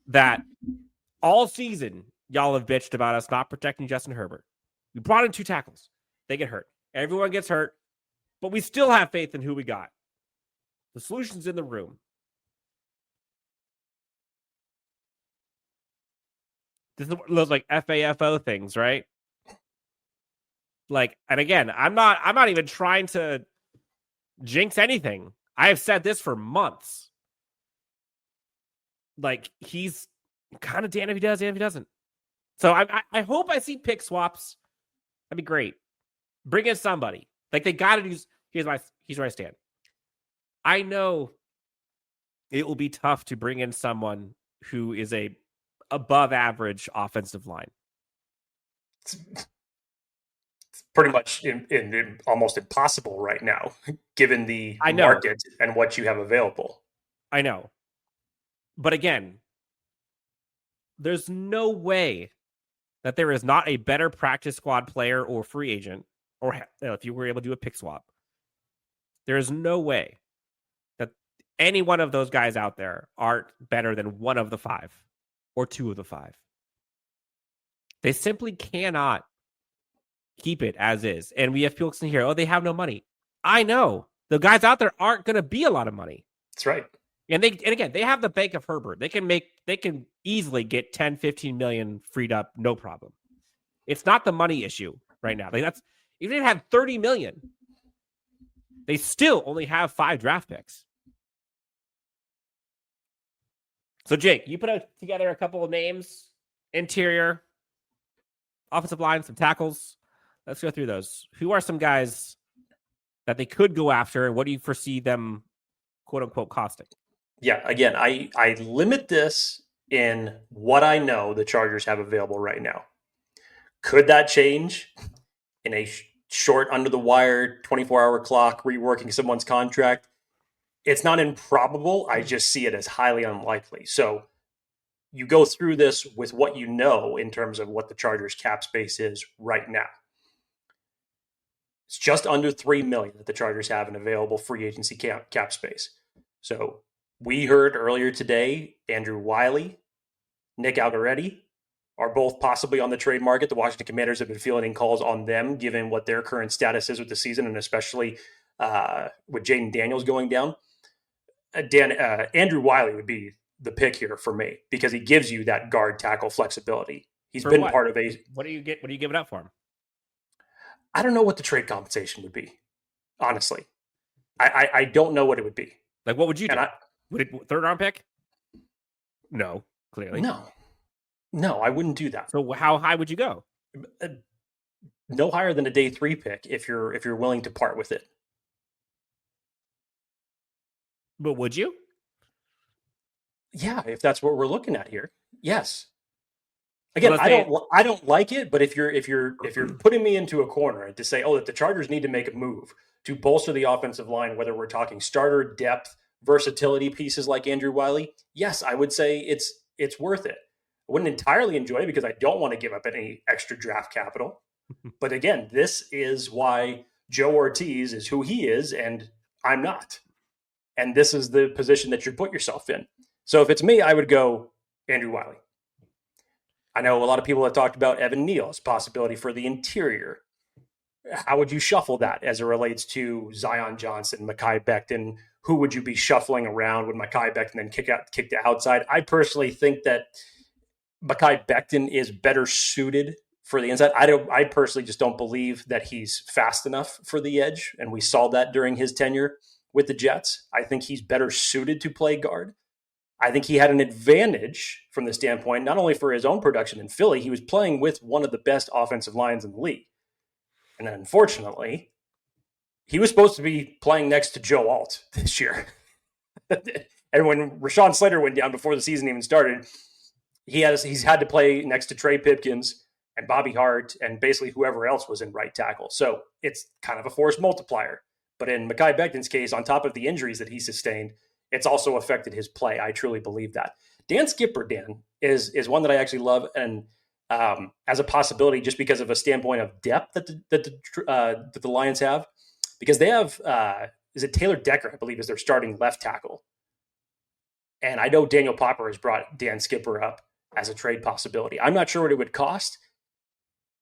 that all season y'all have bitched about us not protecting Justin Herbert. We brought in 2 tackles. They get hurt. Everyone gets hurt, but we still have faith in who we got. The solution's in the room. This is those like FAFO things, right? Like, and again, I'm not even trying to jinx anything. I have said this for months. Like, he's kind of damned if he does, damned if he doesn't. So I hope I see pick swaps. That'd be great. Bring in somebody. Like, they got to do. Here's where I stand. I know it will be tough to bring in someone who is a above average offensive line. It's pretty much in almost impossible right now, given the market and what you have available. I know. But again, there's no way that there is not a better practice squad player or free agent, or if you were able to do a pick swap, there is no way that any one of those guys out there aren't better than one of the 5 or 2 of the 5. They simply cannot keep it as is. And we have people in here, they have no money. I know. The guys out there aren't going to be a lot of money. That's right. And again, they have the bank of Herbert. They can easily get 10, 15 million freed up, no problem. It's not the money issue right now. Like, that's even if they had 30 million, they still only have 5 draft picks. So Jake, you put together a couple of names, interior, offensive line, some tackles. Let's go through those. Who are some guys that they could go after, and what do you foresee them, quote unquote, costing? Yeah, again, I limit this in what I know the Chargers have available right now. Could that change in a short, under-the-wire, 24-hour clock, reworking someone's contract? It's not improbable. I just see it as highly unlikely. So you go through this with what you know in terms of what the Chargers cap space is right now. It's just under $3 million that the Chargers have in available free agency cap space. So we heard earlier today, Andrew Wiley, Nick Algoretti are both possibly on the trade market. The Washington Commanders have been fielding calls on them, given what their current status is with the season, and especially with Jaden Daniels going down. Andrew Wiley would be the pick here for me because he gives you that guard tackle flexibility. He's been part of a. What do you get? What do you give it up for him? I don't know what the trade compensation would be. Honestly, I don't know what it would be. Like, what would you do? Would it third round pick? No, clearly. No, I wouldn't do that. So how high would you go? No higher than a day 3 pick if you're willing to part with it. But would you? Yeah, if that's what we're looking at here, yes. Again, I don't like it, but if you're putting me into a corner and to say, that the Chargers need to make a move to bolster the offensive line, whether we're talking starter depth, versatility pieces like Andrew Wiley, yes, I would say it's worth it. I wouldn't entirely enjoy it because I don't want to give up any extra draft capital. But again, this is why Joe Ortiz is who he is, and I'm not. And this is the position that you put yourself in. So if it's me, I would go Andrew Wiley. I know a lot of people have talked about Evan Neal's possibility for the interior. How would you shuffle that as it relates to Daiyan Johnson, Mekhi Becton? Who would you be shuffling around? Would Mekhi Becton then kick the outside? I personally think that Mekhi Becton is better suited for the inside. I personally just don't believe that he's fast enough for the edge, and we saw that during his tenure with the Jets. I think he's better suited to play guard. I think he had an advantage from the standpoint, not only for his own production in Philly, he was playing with one of the best offensive lines in the league. And then unfortunately, he was supposed to be playing next to Joe Alt this year. And when Rashawn Slater went down before the season even started, he's had to play next to Trey Pipkins and Bobby Hart and basically whoever else was in right tackle. So it's kind of a force multiplier. But in Mekhi Becton's case, on top of the injuries that he sustained, it's also affected his play. I truly believe that. Dan Skipper, is one that I actually love, and as a possibility, just because of a standpoint of depth that the Lions have, because they have is it Taylor Decker, I believe, is their starting left tackle, and I know Daniel Popper has brought Dan Skipper up as a trade possibility. I'm not sure what it would cost,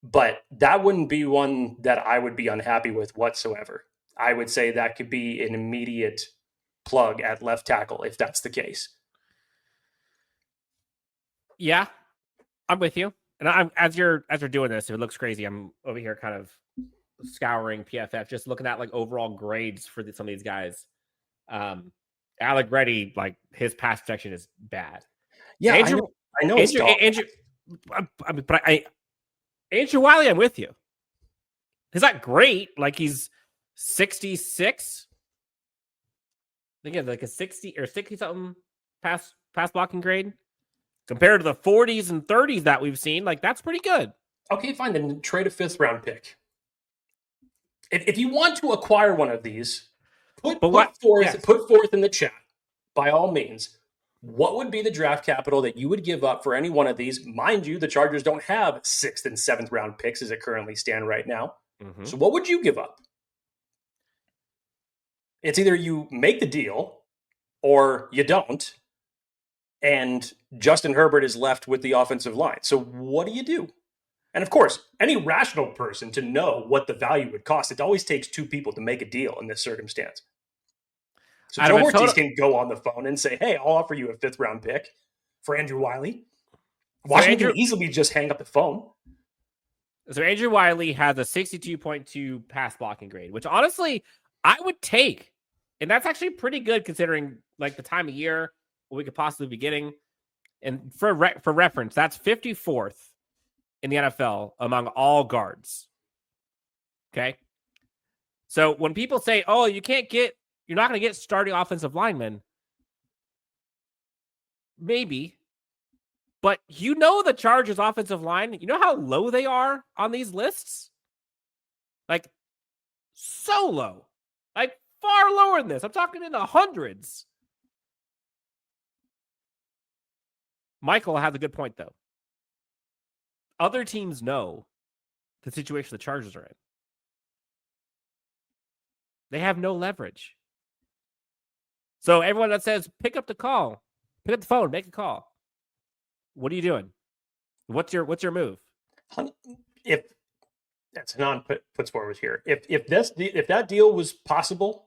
but that wouldn't be one that I would be unhappy with whatsoever. I would say that could be an immediate plug at left tackle if that's the case. Yeah, I'm with you. And I'm as you're doing this, if it looks crazy, I'm over here kind of scouring PFF, just looking at like overall grades for some of these guys. Alec Reddy, like his pass protection is bad. Yeah, Andrew, I know. Andrew Wiley, I'm with you. He's not great. Like he's 66. I think he has like a 60 or 60 something pass blocking grade compared to the 40s and 30s that we've seen. Like that's pretty good. Okay, fine. Then trade a 5th round pick. If you want to acquire one of these, put forth in the chat, by all means, what would be the draft capital that you would give up for any one of these? Mind you, the Chargers don't have 6th and 7th round picks as it currently stand right now. Mm-hmm. So what would you give up? It's either you make the deal or you don't, and Justin Herbert is left with the offensive line. So what do you do? And of course, any rational person to know what the value would cost, it always takes 2 people to make a deal in this circumstance. So Joe Ortiz can go on the phone and say, hey, I'll offer you a 5th round pick for Andrew Wiley. Washington can easily just hang up the phone. So Andrew Wiley has a 62.2 pass blocking grade, which honestly I would take. And that's actually pretty good considering like the time of year what we could possibly be getting. And for reference, that's 54th in the NFL among all guards. Okay. So when people say, oh, you're not going to get starting offensive linemen. Maybe. But you know the Chargers offensive line, you know how low they are on these lists? Like so low. Like far lower than this. I'm talking in the hundreds. Michael has a good point, though. Other teams know the situation the Chargers are in. They have no leverage. So everyone that says, pick up the phone, make a call. What are you doing? What's your move? If that's Hanan puts forward here, if that deal was possible,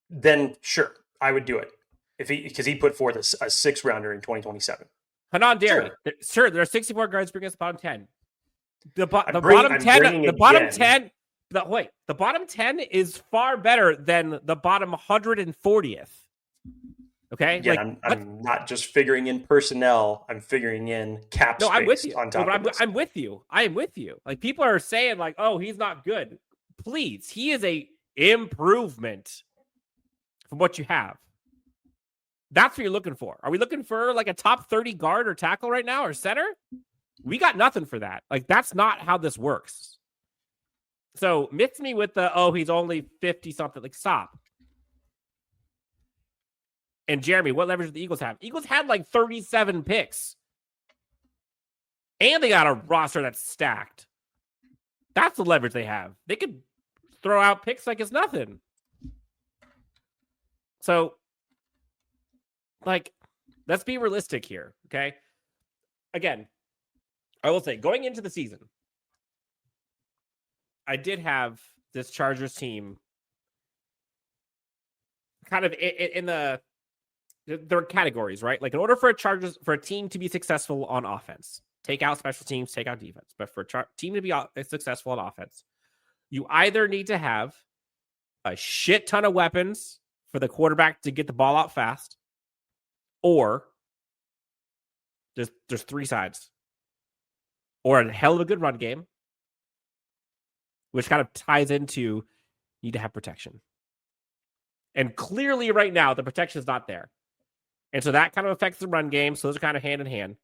then sure, I would do it. Because he put forth a 6-rounder in 2027. Hanan Dairy. Sure, there are 64 guards bringing us the bottom 10. The bottom 10 is far better than the bottom 140th. Okay? Again, I'm not just figuring in personnel, I'm figuring in cap space. I'm with you. On top of this. I'm with you. I am with you. Like, people are saying, like, oh, he's not good. Please, he is a improvement from what you have. That's what you're looking for. Are we looking for like a top 30 guard or tackle right now or center? We got nothing for that. Like, that's not how this works. So mix me with he's only 50 something. Like, stop. And Jeremy, what leverage do the Eagles have? Eagles had like 37 picks. And they got a roster that's stacked. That's the leverage they have. They could throw out picks like it's nothing. So, like, let's be realistic here, okay? Again, I will say, going into the season, I did have this Chargers team kind of in there are categories, right? Like, in order for a team to be successful on offense, take out special teams, take out defense, but for a team to be successful on offense, you either need to have a shit ton of weapons for the quarterback to get the ball out fast, or there's 3 sides. Or a hell of a good run game, which kind of ties into you need to have protection. And clearly right now, the protection is not there. And so that kind of affects the run game. So those are kind of hand in hand.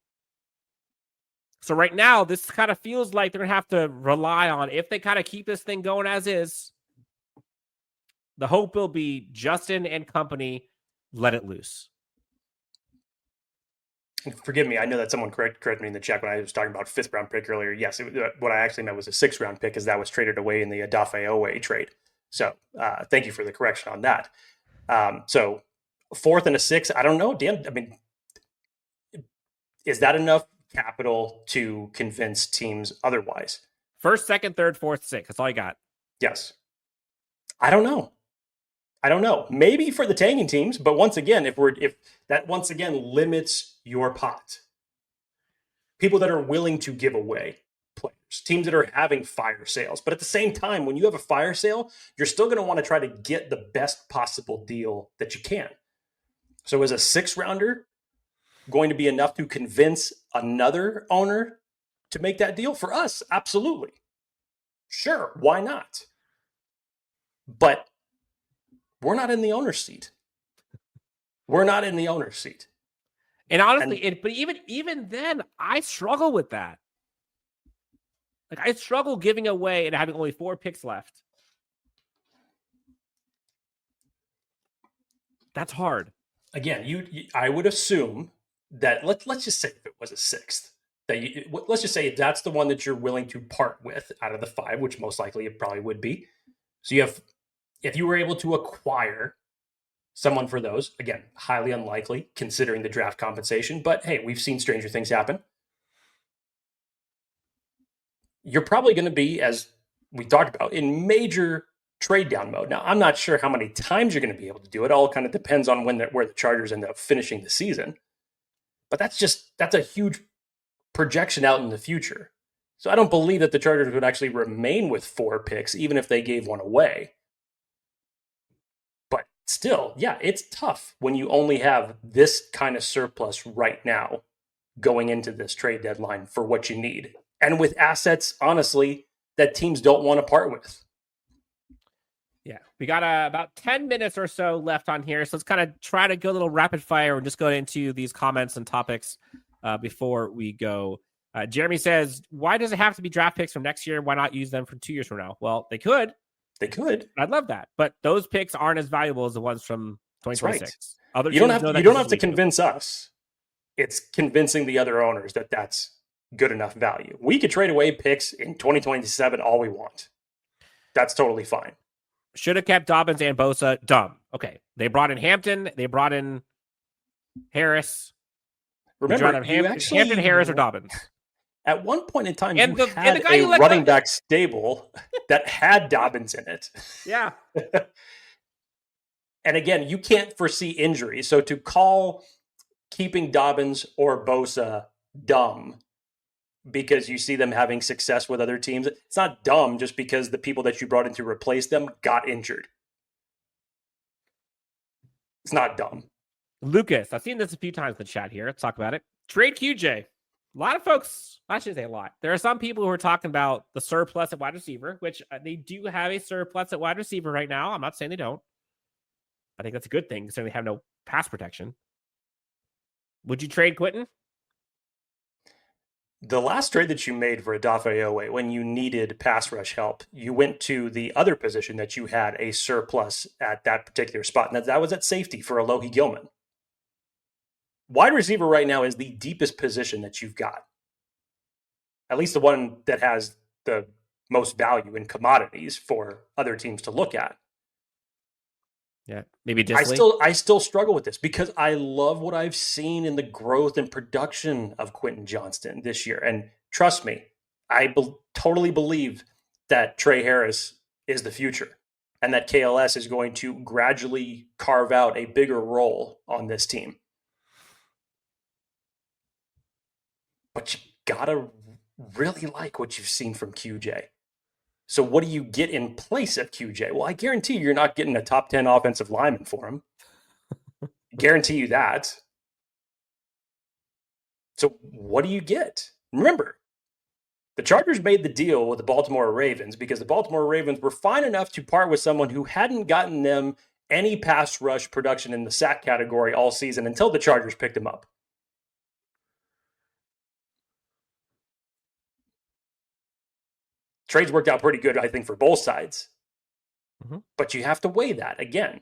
So right now, this kind of feels like they're going to have to rely on, if they kind of keep this thing going as is, the hope will be Justin and company let it loose. Forgive me, I know that someone corrected me in the chat when I was talking about 5th round pick earlier. Yes, what I actually meant was a 6th round pick, as that was traded away in the Adafe trade. So thank you for the correction on that. So 4th and a 6th, I don't know, Dan. I mean, is that enough capital to convince teams otherwise? 1st, 2nd, 3rd, 4th, 6th. That's all I got. Yes. I don't know. Maybe for the tanking teams, but once again, if that once again limits your pot, people that are willing to give away players, teams that are having fire sales. But at the same time, when you have a fire sale, you're still going to want to try to get the best possible deal that you can. So is a 6th rounder going to be enough to convince another owner to make that deal? For us, absolutely. Sure, why not? But we're not in the owner's seat. And honestly, but even then, I struggle with that. Like, I struggle giving away and having only 4 picks left. That's hard. Again, I would assume that let's just say if it was a 6th, let's just say that's the one that you're willing to part with out of the 5, which most likely it probably would be. So if you were able to acquire someone for those, again, highly unlikely considering the draft compensation, but hey, we've seen stranger things happen. You're probably going to be, as we talked about, in major trade down mode. Now, I'm not sure how many times you're going to be able to do it. All kind of depends on where the Chargers end up finishing the season. But that's a huge projection out in the future. So I don't believe that the Chargers would actually remain with 4 picks, even if they gave one away. But still, yeah, it's tough when you only have this kind of surplus right now going into this trade deadline for what you need. And with assets, honestly, that teams don't want to part with. Yeah, we got about 10 minutes or so left on here. So let's kind of try to go a little rapid fire and just go into these comments and topics before we go. Jeremy says, why does it have to be draft picks from next year? Why not use them from 2 years from now? Well, they could. I'd love that. But those picks aren't as valuable as the ones from 2026. Right. You don't have to convince us. It's convincing the other owners that that's good enough value. We could trade away picks in 2027 all we want. That's totally fine. Should have kept Dobbins and Bosa. Dumb. Okay. They brought in Hampton. They brought in Harris. Remember, Hampton, Harris, or Dobbins. At one point in time, And you had a running back stable that had Dobbins in it. Yeah. And again, you can't foresee injury. So to call keeping Dobbins or Bosa dumb because you see them having success with other teams, it's not dumb just because the people that you brought in to replace them got injured. It's not dumb. Lucas, I've seen this a few times in the chat here. Let's talk about it. Trade QJ. A lot of folks, I shouldn't say a lot. There are some people who are talking about the surplus at wide receiver, which they do have a surplus at wide receiver right now. I'm not saying they don't. I think that's a good thing considering they have no pass protection. Would you trade Quentin? The last trade that you made for Odafe Oweh, when you needed pass rush help, you went to the other position that you had a surplus at that particular spot, and that was at safety for Alohi Gilman. Wide receiver right now is the deepest position that you've got. At least the one that has the most value in commodities for other teams to look at. Yeah, maybe Disley. I still struggle with this because I love what I've seen in the growth and production of Quentin Johnston this year. And trust me, I totally believe that Tre Harris is the future and that KLS is going to gradually carve out a bigger role on this team. But you gotta really like what you've seen from QJ. So what do you get in place of QJ? Well, I guarantee you're not getting a top 10 offensive lineman for him. Guarantee you that. So what do you get? Remember, the Chargers made the deal with the Baltimore Ravens because the Baltimore Ravens were fine enough to part with someone who hadn't gotten them any pass rush production in the sack category all season until the Chargers picked him up. Trades worked out pretty good, I think, for both sides. Mm-hmm. But you have to weigh that. Again,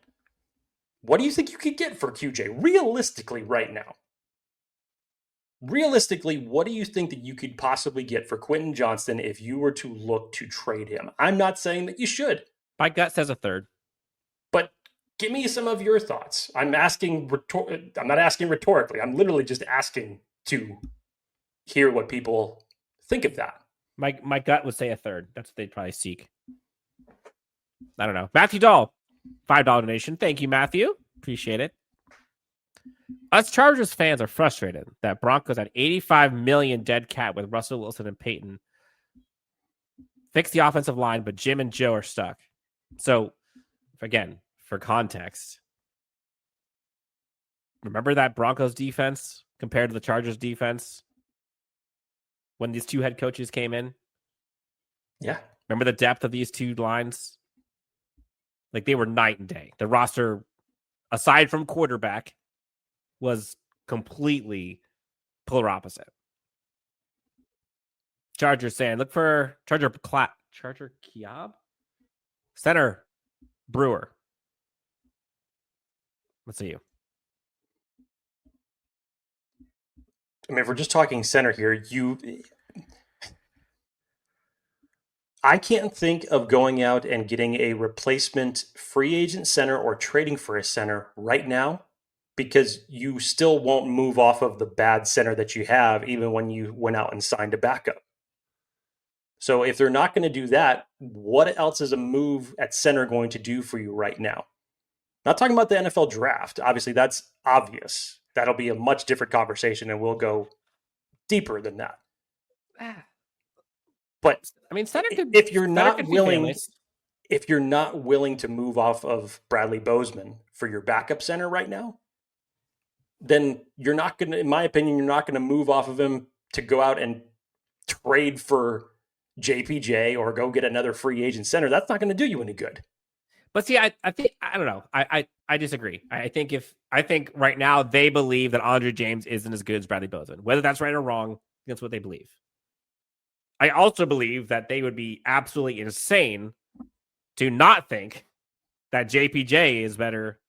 what do you think you could get for QJ realistically right now? Realistically, what do you think that you could possibly get for Quentin Johnston if you were to look to trade him? I'm not saying that you should. My gut says a third. But give me some of your thoughts. I'm not asking rhetorically. I'm literally just asking to hear what people think of that. My gut would say a third. That's what they'd probably seek. I don't know. Matthew Dahl, $5 donation. Thank you, Matthew. Appreciate it. Us Chargers fans are frustrated that Broncos had $85 million dead cat with Russell Wilson and Peyton. Fix the offensive line, but Jim and Joe are stuck. So, again, for context, remember that Broncos defense compared to the Chargers defense when these two head coaches came in? Yeah. Remember the depth of these two lines? Like, they were night and day. The roster, aside from quarterback, was completely polar opposite. Chargers saying, look for Charger Kiab? Center Brewer. Let's see you. I mean, if we're just talking center here, I can't think of going out and getting a replacement free agent center or trading for a center right now because you still won't move off of the bad center that you have even when you went out and signed a backup. So if they're not going to do that, what else is a move at center going to do for you right now? Not talking about the NFL draft. Obviously, that's obvious. That'll be a much different conversation, and we'll go deeper than that. But I mean, if you're not willing to move off of Bradley Bozeman for your backup center right now, then you're not going to, in my opinion, you're not going to move off of him to go out and trade for JPJ or go get another free agent center. That's not going to do you any good. But see, I think, I don't know. I disagree. I think right now they believe that Andre James isn't as good as Bradley Bozeman. Whether that's right or wrong, that's what they believe. I also believe that they would be absolutely insane to not think that JPJ is better.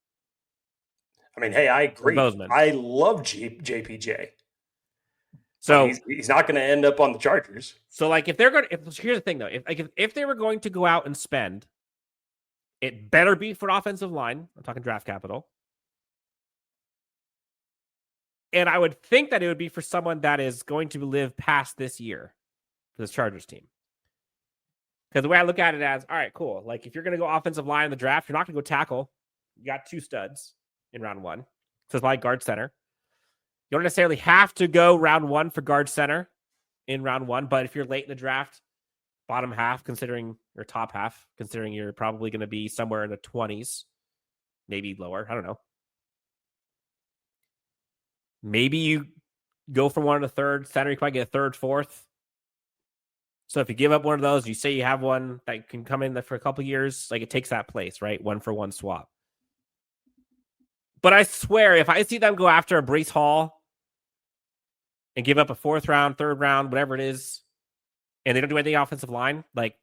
I mean, hey, I agree. Bozeman. I love JPJ. So he's not going to end up on the Chargers. So, like, if they're going, here's the thing though, if they were going to go out and spend It better be for offensive line. I'm talking draft capital. And I would think that it would be for someone that is going to live past this year for this Chargers team. Because the way I look at it as, all right, cool. Like, if you're going to go offensive line in the draft, you're not going to go tackle. You got 2 studs in round 1. So it's like guard center. You don't necessarily have to go round 1 for guard center in round 1. But if you're late in the draft, bottom half, considering your top half, considering you're probably going to be somewhere in the 20s, maybe lower. I don't know. Maybe you go for one of the third center. You might get a third, fourth. So if you give up one of those, you say you have one that can come in for a couple years, like it takes that place, right? 1-for-1 swap. But I swear, if I see them go after a Breece Hall and give up a 4th round, 3rd round, whatever it is, and they don't do anything offensive line, like,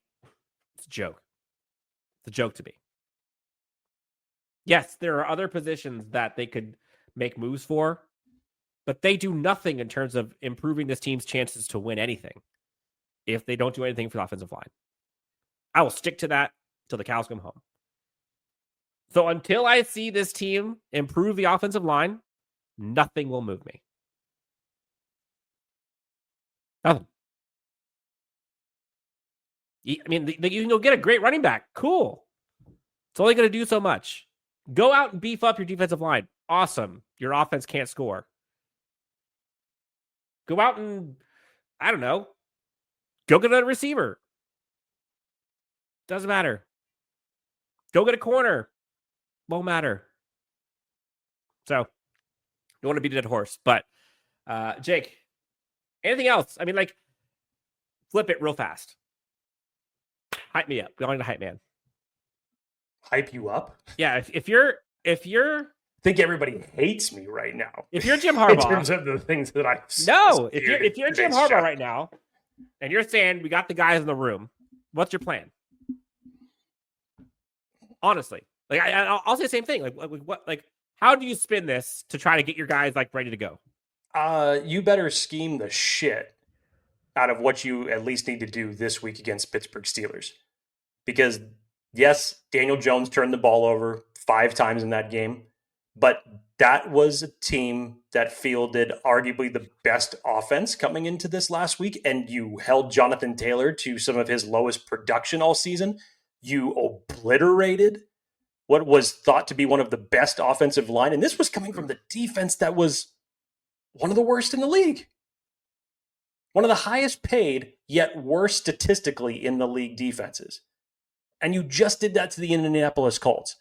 it's a joke. It's a joke to me. Yes, there are other positions that they could make moves for, but they do nothing in terms of improving this team's chances to win anything if they don't do anything for the offensive line. I will stick to that till the cows come home. So until I see this team improve the offensive line, nothing will move me. Nothing. I mean, you can go get a great running back. Cool. It's only going to do so much. Go out and beef up your defensive line. Awesome. Your offense can't score. Go out and, I don't know, go get a receiver. Doesn't matter. Go get a corner. Won't matter. So, don't want to beat a dead horse. But, Jake, anything else? I mean, like, flip it real fast. Hype me up. Going to hype man. Hype you up? Yeah, if you're I think everybody hates me right now. If you're Jim Harbaugh, in terms of the things that I if you're Jim Harbaugh right now, and you're saying we got the guys in the room, what's your plan? Honestly, like I'll say the same thing. Like what? Like how do you spin this to try to get your guys like ready to go? You better scheme the shit out of what you at least need to do this week against Pittsburgh Steelers, because yes, Daniel Jones turned the ball over 5 times in that game. But that was a team that fielded arguably the best offense coming into this last week, and you held Jonathan Taylor to some of his lowest production all season. You obliterated what was thought to be one of the best offensive line, and this was coming from the defense that was one of the worst in the league. One of the highest paid, yet worst statistically in the league defenses. And you just did that to the Indianapolis Colts.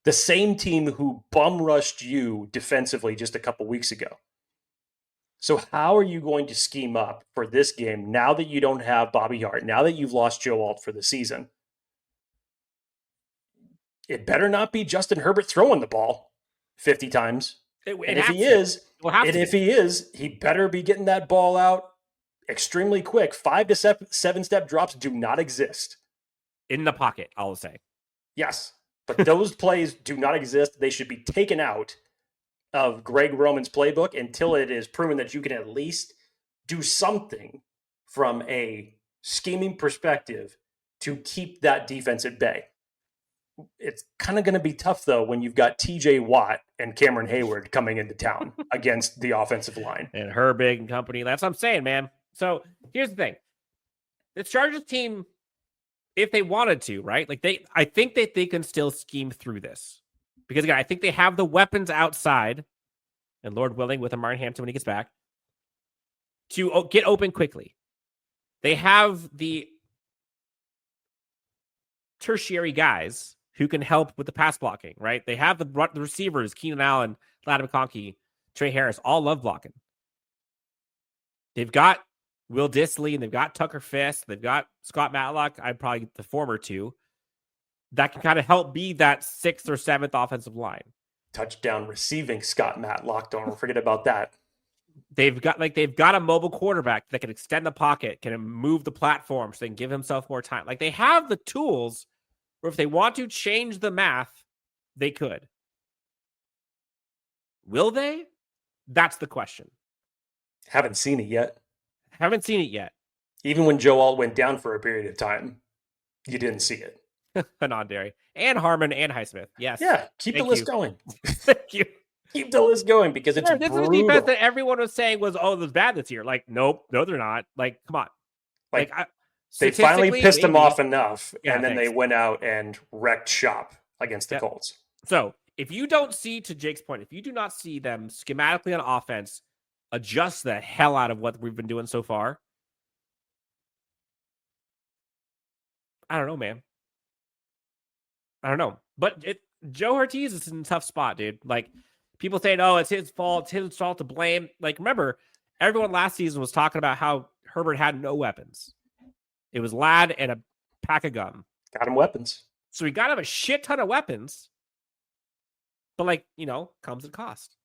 The same team who bum rushed you defensively just a couple weeks ago. So how are you going to scheme up for this game now that you don't have Bobby Hart, now that you've lost Joe Alt for the season? It better not be Justin Herbert throwing the ball 50 times. And if he is, he better be getting that ball out extremely quick. 5 to 7 step drops do not exist. In the pocket, I'll say. Yes. But those plays do not exist. They should be taken out of Greg Roman's playbook until it is proven that you can at least do something from a scheming perspective to keep that defense at bay. It's kind of going to be tough, though, when you've got TJ Watt and Cameron Hayward coming into town against the offensive line. And Herbig and company. That's what I'm saying, man. So here's the thing. The Chargers team, if they wanted to, right? Like I think that they can still scheme through this. Because again, I think they have the weapons outside, and Lord willing, with Omarion Hampton when he gets back, to get open quickly. They have the tertiary guys who can help with the pass blocking, right? They have the receivers, Keenan Allen, McConkey, Tre Harris, all love blocking. They've got Will Dissly, and they've got Tucker Fisk, they've got Scott Matlock, I'd probably the former two, that can kind of help be that 6th or 7th offensive line. Touchdown receiving Scott Matlock, don't forget about that. They've got a mobile quarterback that can extend the pocket, can move the platform so they can give himself more time. Like they have the tools where if they want to change the math, they could. Will they? That's the question. Haven't seen it yet. Haven't seen it yet. Even when Joe Alt went down for a period of time, you didn't see it. Anandari and Harmon and Highsmith. Yes. Yeah, keep the list going. Thank you. Keep the list going because it's this brutal. is a defense that everyone was saying was, it was bad this year. Like, nope, no, they're not. Like, come on. They finally pissed them off enough, and then they went out and wrecked shop against the Colts. So if you don't see, to Jake's point, if you do not see them schematically on offense adjust the hell out of what we've been doing so far, I don't know, man. I don't know. But Joe Ortiz is in a tough spot, dude. Like, people saying, it's his fault. It's his fault to blame. Like, remember, everyone last season was talking about how Herbert had no weapons. It was Ladd and a pack of gum. Got him weapons. So he got him a shit ton of weapons. But, comes at cost.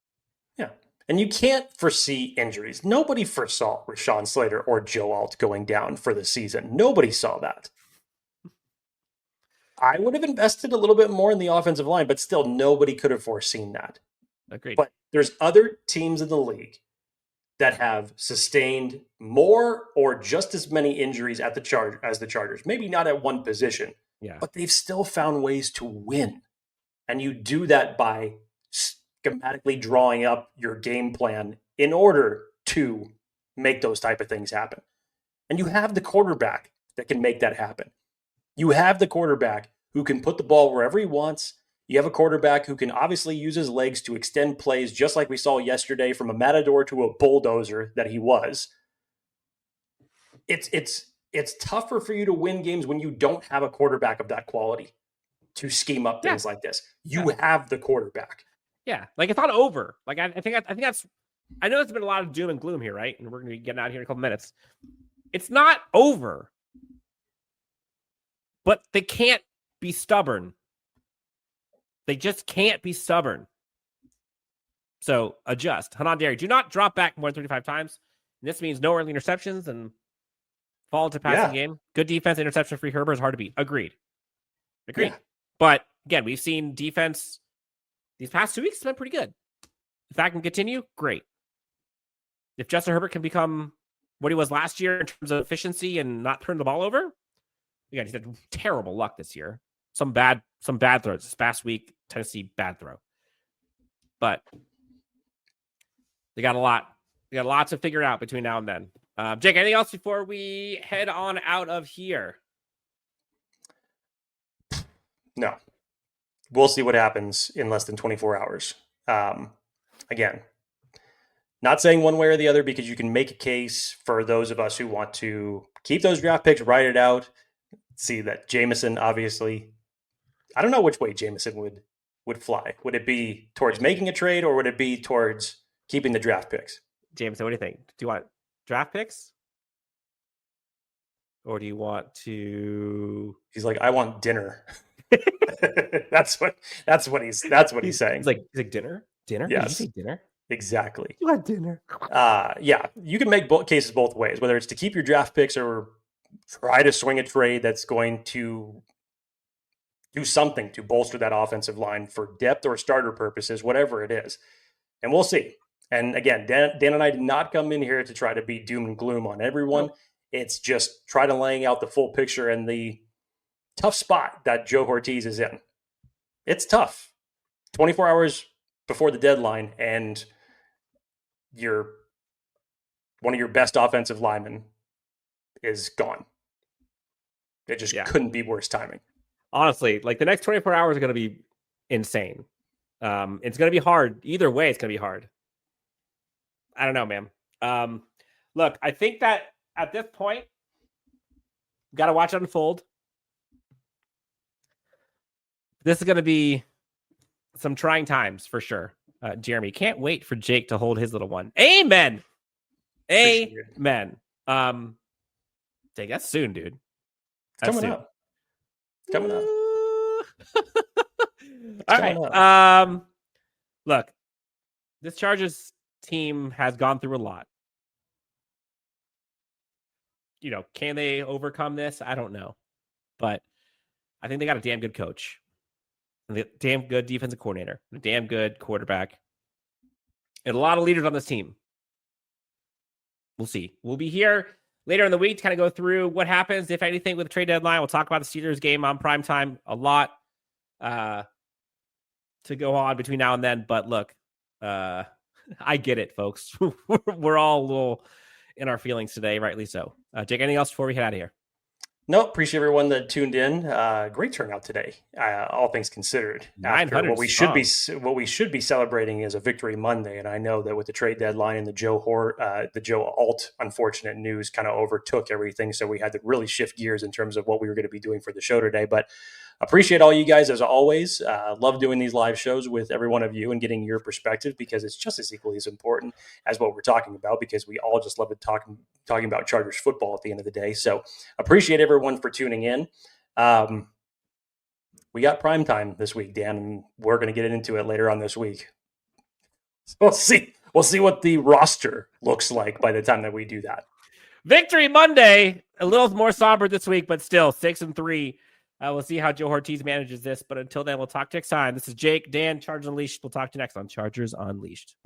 Yeah. And you can't foresee injuries. Nobody foresaw Rashawn Slater or Joe Alt going down for the season. Nobody saw that. I would have invested a little bit more in the offensive line, but still nobody could have foreseen that. Agreed. But there's other teams in the league that have sustained more or just as many injuries as the Chargers. Maybe not at one position, but they've still found ways to win. And you do that by schematically drawing up your game plan in order to make those type of things happen. And you have the quarterback that can make that happen. You have the quarterback who can put the ball wherever he wants. You have a quarterback who can obviously use his legs to extend plays, just like we saw yesterday from a matador to a bulldozer that he was. It's tougher for you to win games when you don't have a quarterback of that quality to scheme up things like this. You have the quarterback. Yeah, like, it's not over. Like, I think that's. I know there's been a lot of doom and gloom here, right? And we're going to be getting out here in a couple minutes. It's not over, but they can't be stubborn. They just can't be stubborn. So adjust. Hanandari, do not drop back more than 35 times. And this means no early interceptions and fall into passing game. Good defense, interception-free Herbert is hard to beat. Agreed. Yeah. But again, we've seen defense these past 2 weeks has been pretty good. If that can continue, great. If Justin Herbert can become what he was last year in terms of efficiency and not turn the ball over, again, he's had terrible luck this year. Some bad throws. This past week, Tennessee, bad throw. But they got a lot. They got a lot to figure out between now and then. Jake, anything else before we head on out of here? No. We'll see what happens in less than 24 hours. Again, not saying one way or the other, because you can make a case for those of us who want to keep those draft picks, write it out, see that Jameson, obviously, I don't know which way Jameson would fly. Would it be towards making a trade, or would it be towards keeping the draft picks? Jameson, what do you think? Do you want draft picks? Or do you want to... He's like, I want dinner. That's what he's saying. He's like dinner? Dinner? Yes. Did you say dinner? Exactly. You want dinner? Yeah, you can make cases both ways, whether it's to keep your draft picks or try to swing a trade that's going to do something to bolster that offensive line for depth or starter purposes, whatever it is. And we'll see. And again, Dan and I did not come in here to try to be doom and gloom on everyone. It's just try to laying out the full picture and the tough spot that Joe Ortiz is in. It's tough. 24 hours before the deadline, and one of your best offensive linemen is gone. It just couldn't be worse timing. Honestly, like, the next 24 hours are going to be insane. It's going to be hard. Either way, it's going to be hard. I don't know, man. Look, I think that at this point, got to watch it unfold. This is going to be some trying times for sure. Jeremy, can't wait for Jake to hold his little one. Amen. Amen. Jake, that's soon, dude. That's coming up. Coming up. All right. Look, this Chargers team has gone through a lot. You know, can they overcome this? I don't know. But I think they got a damn good coach. A damn good defensive coordinator. A damn good quarterback. And a lot of leaders on this team. We'll see. We'll be here later in the week to kind of go through what happens, if anything, with the trade deadline. We'll talk about the Steelers game on primetime a lot to go on between now and then. But look, I get it, folks. We're all a little in our feelings today, rightly so. Jake, anything else before we head out of here? No, appreciate everyone that tuned in. Great turnout today, all things considered. After what we should be celebrating is a Victory Monday, and I know that with the trade deadline and the Joe Alt unfortunate news kind of overtook everything, so we had to really shift gears in terms of what we were going to be doing for the show today. But appreciate all you guys as always. Love doing these live shows with every one of you and getting your perspective, because it's just as equally as important as what we're talking about, because we all just love it talking about Chargers football at the end of the day. So appreciate everyone for tuning in. We got primetime this week, Dan, and we're going to get into it later on this week. So we'll see what the roster looks like by the time that we do that. Victory Monday, a little more somber this week, but still 6-3. We'll see how Joe Ortiz manages this. But until then, we'll talk next time. This is Jake, Dan, Chargers Unleashed. We'll talk to you next on Chargers Unleashed.